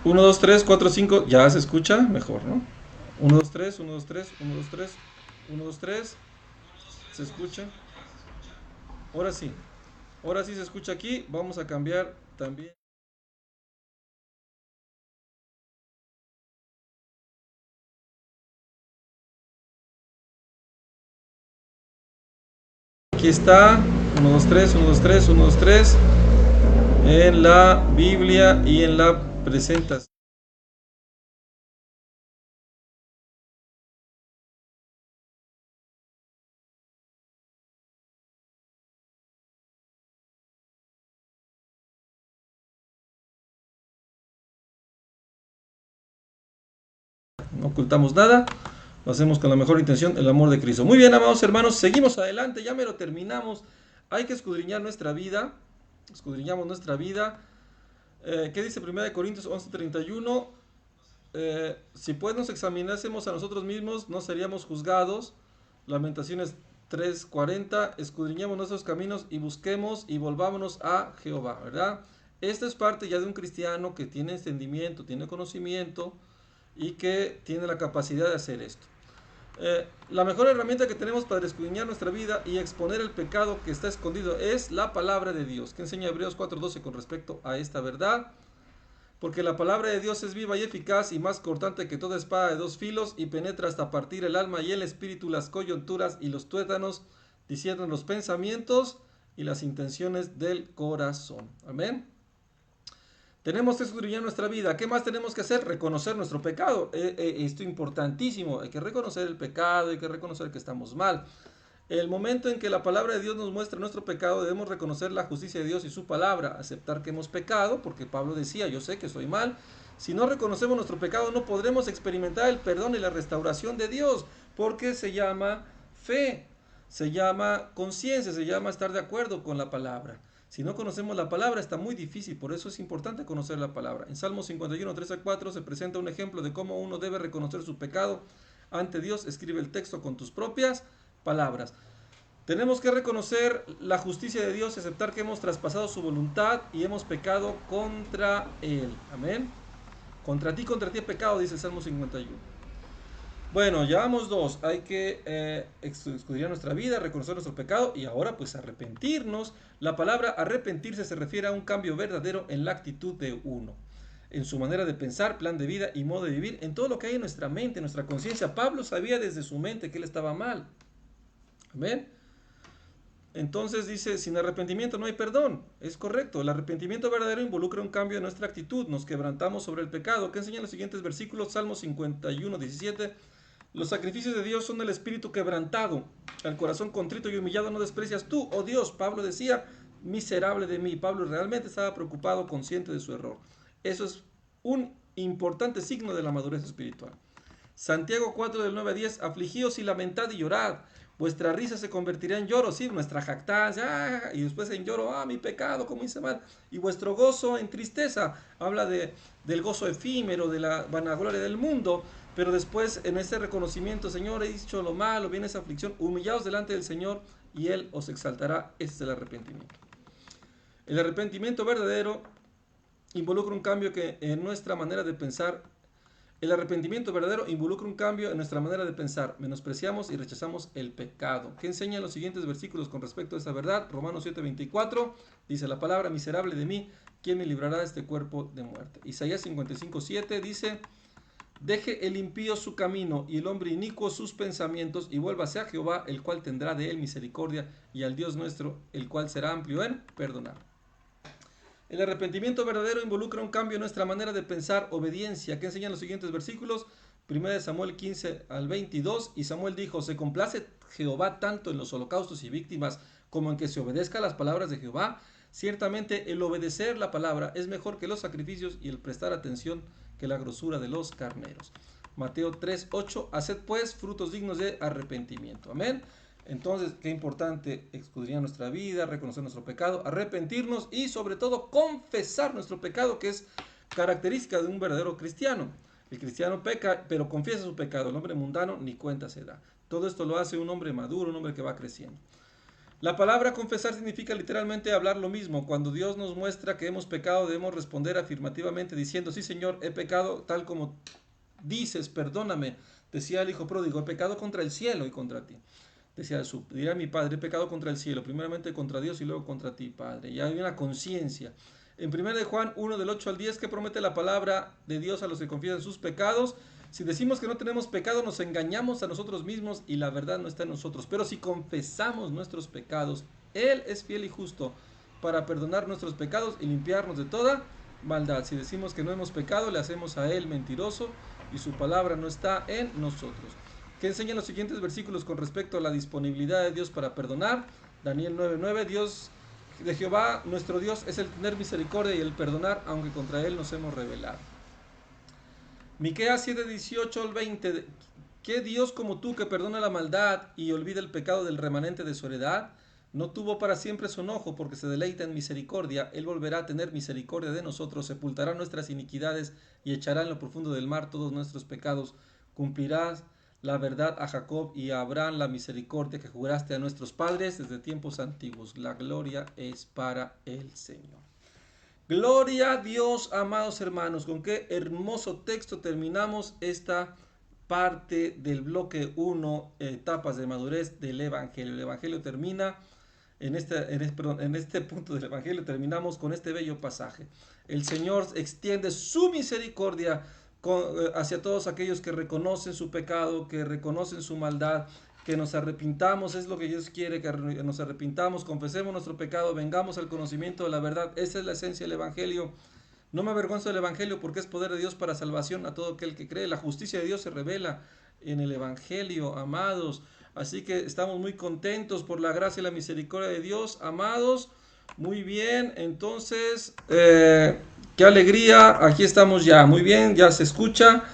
1, 2, 3, 4, 5. Ya se escucha mejor, ¿no? 1, 2, 3, 1, 2, 3, 1, 2, 3, 1, 2, 3. ¿Se escucha? Ahora sí. Ahora sí se escucha aquí. Vamos a cambiar también. Aquí está. 1, 2, 3, 1, 2, 3, 1, 2, 3. En la Biblia y en la presentación. No ocultamos nada. Lo hacemos con la mejor intención, el amor de Cristo. Muy bien, amados hermanos, seguimos adelante, ya me lo terminamos. Hay que escudriñar nuestra vida. Escudriñamos nuestra vida. ¿Qué dice 1 Corintios 11:31? Si pues nos examinásemos a nosotros mismos, no seríamos juzgados. Lamentaciones 3:40, escudriñemos nuestros caminos y busquemos y volvámonos a Jehová, ¿verdad? Esto es parte ya de un cristiano que tiene entendimiento, tiene conocimiento y que tiene la capacidad de hacer esto. La mejor herramienta que tenemos para escudriñar nuestra vida y exponer el pecado que está escondido es la palabra de Dios, que enseña Hebreos 4:12 con respecto a esta verdad. Porque la palabra de Dios es viva y eficaz y más cortante que toda espada de dos filos y penetra hasta partir el alma y el espíritu, las coyunturas y los tuétanos, diciendo los pensamientos y las intenciones del corazón. Amén. Tenemos que escudriñar nuestra vida. ¿Qué más tenemos que hacer? Reconocer nuestro pecado. Esto es importantísimo. Hay que reconocer el pecado, hay que reconocer que estamos mal. El momento en que la palabra de Dios nos muestra nuestro pecado, debemos reconocer la justicia de Dios y su palabra, aceptar que hemos pecado, porque Pablo decía, yo sé que soy mal. Si no reconocemos nuestro pecado, no podremos experimentar el perdón y la restauración de Dios, porque se llama fe, se llama conciencia, se llama estar de acuerdo con la palabra. Si no conocemos la palabra, está muy difícil, por eso es importante conocer la palabra. En Salmo 51, 3-4 se presenta un ejemplo de cómo uno debe reconocer su pecado ante Dios. Escribe el texto con tus propias palabras. Tenemos que reconocer la justicia de Dios, aceptar que hemos traspasado su voluntad y hemos pecado contra Él. Amén. Contra ti he pecado, dice el Salmo 51. Bueno, ya vamos dos. Hay que escudriñar nuestra vida, reconocer nuestro pecado y ahora pues arrepentirnos. La palabra arrepentirse se refiere a un cambio verdadero en la actitud de uno, en su manera de pensar, plan de vida y modo de vivir, en todo lo que hay en nuestra mente, en nuestra conciencia. Pablo sabía desde su mente que él estaba mal. Amén. Entonces dice, sin arrepentimiento no hay perdón. Es correcto. El arrepentimiento verdadero involucra un cambio en nuestra actitud. Nos quebrantamos sobre el pecado. ¿Qué enseñan los siguientes versículos? Salmo 51, 17. Los sacrificios de Dios son el espíritu quebrantado. Al corazón contrito y humillado no desprecias tú, oh Dios. Pablo decía, miserable de mí. Pablo realmente estaba preocupado, consciente de su error. Eso es un importante signo de la madurez espiritual. Santiago 4, del 9 a 10. Afligíos y lamentad y llorad. Vuestra risa se convertirá en lloro, sí, nuestra jactancia, y después en lloro, mi pecado, como hice mal. Y vuestro gozo en tristeza, habla del gozo efímero, de la vanagloria del mundo, pero después en ese reconocimiento, Señor, he dicho lo malo, viene esa aflicción, humillaos delante del Señor y Él os exaltará. Ese es el arrepentimiento. El arrepentimiento verdadero involucra un cambio en nuestra manera de pensar. El arrepentimiento verdadero involucra un cambio en nuestra manera de pensar. Menospreciamos y rechazamos el pecado. ¿Qué enseñan los siguientes versículos con respecto a esa verdad? Romanos 7:24 dice la palabra, miserable de mí, ¿quién me librará de este cuerpo de muerte? Isaías 55:7 dice, deje el impío su camino y el hombre inicuo sus pensamientos y vuélvase a Jehová, el cual tendrá de él misericordia, y al Dios nuestro, el cual será amplio en perdonar. El arrepentimiento verdadero involucra un cambio en nuestra manera de pensar, obediencia. ¿Qué enseñan los siguientes versículos? 1 Samuel 15 al 22. Y Samuel dijo, ¿se complace Jehová tanto en los holocaustos y víctimas como en que se obedezca a las palabras de Jehová? Ciertamente el obedecer la palabra es mejor que los sacrificios y el prestar atención que la grosura de los carneros. Mateo 3:8. Haced pues frutos dignos de arrepentimiento. Amén. Entonces, qué importante escudriñar nuestra vida, reconocer nuestro pecado, arrepentirnos y sobre todo confesar nuestro pecado, que es característica de un verdadero cristiano. El cristiano peca, pero confiesa su pecado. El hombre mundano ni cuenta se da. Todo esto lo hace un hombre maduro, un hombre que va creciendo. La palabra confesar significa literalmente hablar lo mismo. Cuando Dios nos muestra que hemos pecado, debemos responder afirmativamente diciendo, sí Señor, he pecado tal como dices, perdóname. Decía el hijo pródigo, he pecado contra el cielo y contra ti. Dirá mi padre, he pecado contra el cielo, primeramente contra Dios y luego contra ti, Padre. Y hay una conciencia. En 1 de Juan 1 del 8 al 10, que promete la palabra de Dios a los que confiesan sus pecados. Si decimos que no tenemos pecado, nos engañamos a nosotros mismos y la verdad no está en nosotros. Pero si confesamos nuestros pecados, Él es fiel y justo para perdonar nuestros pecados y limpiarnos de toda maldad. Si decimos que no hemos pecado, le hacemos a Él mentiroso y su palabra no está en nosotros. ¿Qué enseñan los siguientes versículos con respecto a la disponibilidad de Dios para perdonar? Daniel 9:9, Dios de Jehová, nuestro Dios, es el tener misericordia y el perdonar, aunque contra Él nos hemos rebelado. Miqueas 7:18 al 20, ¿qué Dios como tú que perdona la maldad y olvida el pecado del remanente de su heredad? No tuvo para siempre su enojo, porque se deleita en misericordia. Él volverá a tener misericordia de nosotros, sepultará nuestras iniquidades y echará en lo profundo del mar todos nuestros pecados. Cumplirás la verdad a Jacob y a Abraham la misericordia que juraste a nuestros padres desde tiempos antiguos. La gloria es para el Señor. Gloria a Dios, amados hermanos. Con qué hermoso texto terminamos esta parte del bloque 1, etapas de madurez del Evangelio. El Evangelio termina, en este punto del Evangelio terminamos con este bello pasaje. El Señor extiende su misericordia hacia todos aquellos que reconocen su pecado, que reconocen su maldad, que nos arrepintamos, es lo que Dios quiere, que nos arrepintamos, confesemos nuestro pecado, vengamos al conocimiento de la verdad. Esa es la esencia del Evangelio. No me avergüenzo del Evangelio porque es poder de Dios para salvación a todo aquel que cree. La justicia de Dios se revela en el Evangelio, amados. Así que estamos muy contentos por la gracia y la misericordia de Dios, amados. Muy bien, entonces, qué alegría, aquí estamos ya, muy bien, ya se escucha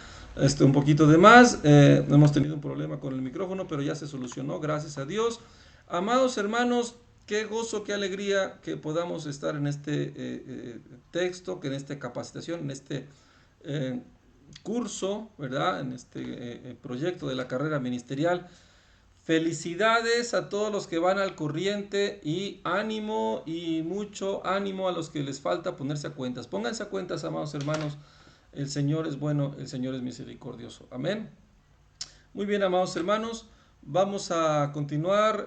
un poquito de más, hemos tenido un problema con el micrófono, pero ya se solucionó, gracias a Dios. Amados hermanos, qué gozo, qué alegría que podamos estar en este texto, que en esta capacitación, en este curso, ¿verdad? En este proyecto de la carrera ministerial. Felicidades a todos los que van al corriente y ánimo y mucho ánimo a los que les falta ponerse a cuentas. Pónganse a cuentas, amados hermanos. El Señor es bueno, el Señor es misericordioso. Amén. Muy bien, amados hermanos. Vamos a continuar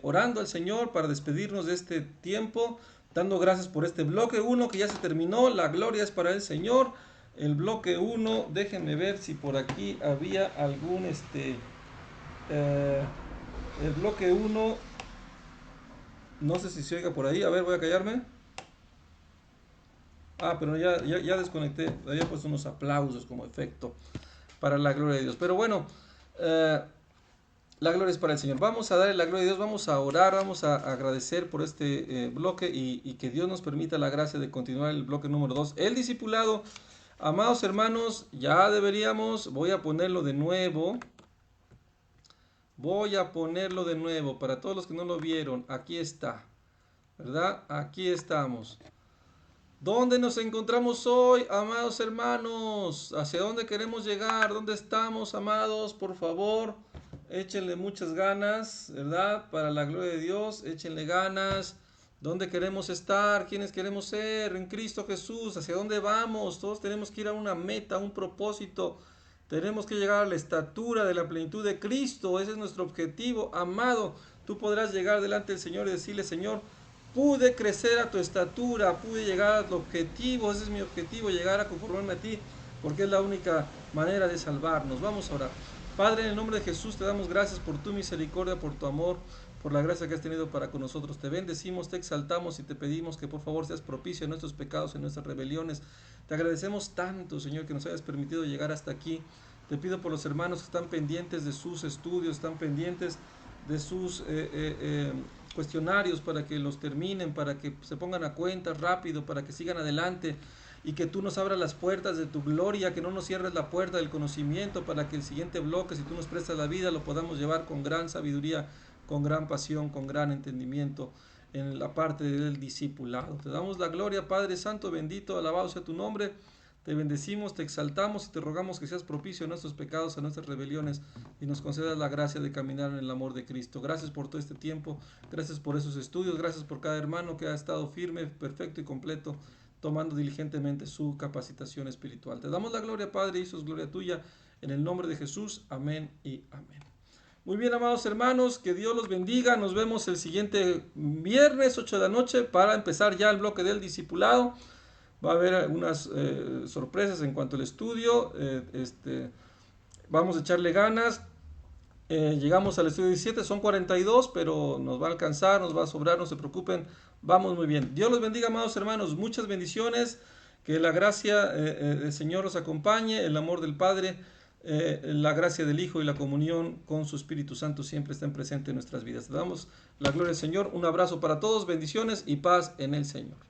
orando al Señor para despedirnos de este tiempo, dando gracias por este bloque 1 que ya se terminó. La gloria es para el Señor. El bloque 1, déjenme ver si por aquí había algún el bloque 1, no sé si se oiga por ahí, a ver, voy a callarme. Pero ya desconecté, había puesto unos aplausos como efecto para la gloria de Dios. Pero bueno, la gloria es para el Señor. Vamos a darle la gloria a Dios, vamos a orar, vamos a agradecer por este bloque y que Dios nos permita la gracia de continuar el bloque número 2, el discipulado. Amados hermanos, ya deberíamos, voy a ponerlo de nuevo. Para todos los que no lo vieron, aquí está, ¿verdad? Aquí estamos. ¿Dónde nos encontramos hoy, amados hermanos? ¿Hacia dónde queremos llegar? ¿Dónde estamos, amados? Por favor, échenle muchas ganas, ¿verdad? Para la gloria de Dios, échenle ganas. ¿Dónde queremos estar? ¿Quiénes queremos ser? En Cristo Jesús, ¿hacia dónde vamos? Todos tenemos que ir a una meta, a un propósito. Tenemos que llegar a la estatura de la plenitud de Cristo. Ese es nuestro objetivo, amado. Tú podrás llegar delante del Señor y decirle, Señor, pude crecer a tu estatura, pude llegar al objetivo. Ese es mi objetivo, llegar a conformarme a ti, porque es la única manera de salvarnos. Vamos a orar. Padre, en el nombre de Jesús te damos gracias por tu misericordia, por tu amor, por la gracia que has tenido para con nosotros. Te bendecimos, te exaltamos y te pedimos que por favor seas propicio en nuestros pecados, en nuestras rebeliones. Te agradecemos tanto, Señor, que nos hayas permitido llegar hasta aquí. Te pido por los hermanos que están pendientes de sus estudios, están pendientes de sus cuestionarios para que los terminen, para que se pongan a cuenta rápido, para que sigan adelante y que tú nos abras las puertas de tu gloria, que no nos cierres la puerta del conocimiento, para que el siguiente bloque, si tú nos prestas la vida, lo podamos llevar con gran sabiduría, con gran pasión, con gran entendimiento en la parte del discipulado. Te damos la gloria, Padre Santo, bendito, alabado sea tu nombre. Te bendecimos, te exaltamos y te rogamos que seas propicio a nuestros pecados, a nuestras rebeliones y nos concedas la gracia de caminar en el amor de Cristo. Gracias por todo este tiempo, gracias por esos estudios, gracias por cada hermano que ha estado firme, perfecto y completo, tomando diligentemente su capacitación espiritual. Te damos la gloria, Padre, y eso es gloria tuya, en el nombre de Jesús. Amén y amén. Muy bien, amados hermanos, que Dios los bendiga. Nos vemos el siguiente viernes, 8 de la noche, para empezar ya el bloque del discipulado. Va a haber algunas sorpresas en cuanto al estudio. Vamos a echarle ganas. Llegamos al estudio 17, son 42, pero nos va a alcanzar, nos va a sobrar, no se preocupen. Vamos muy bien. Dios los bendiga, amados hermanos. Muchas bendiciones. Que la gracia del Señor os acompañe, el amor del Padre, la gracia del Hijo y la comunión con su Espíritu Santo siempre estén presentes en nuestras vidas. Te damos la gloria al Señor. Un abrazo para todos, bendiciones y paz en el Señor.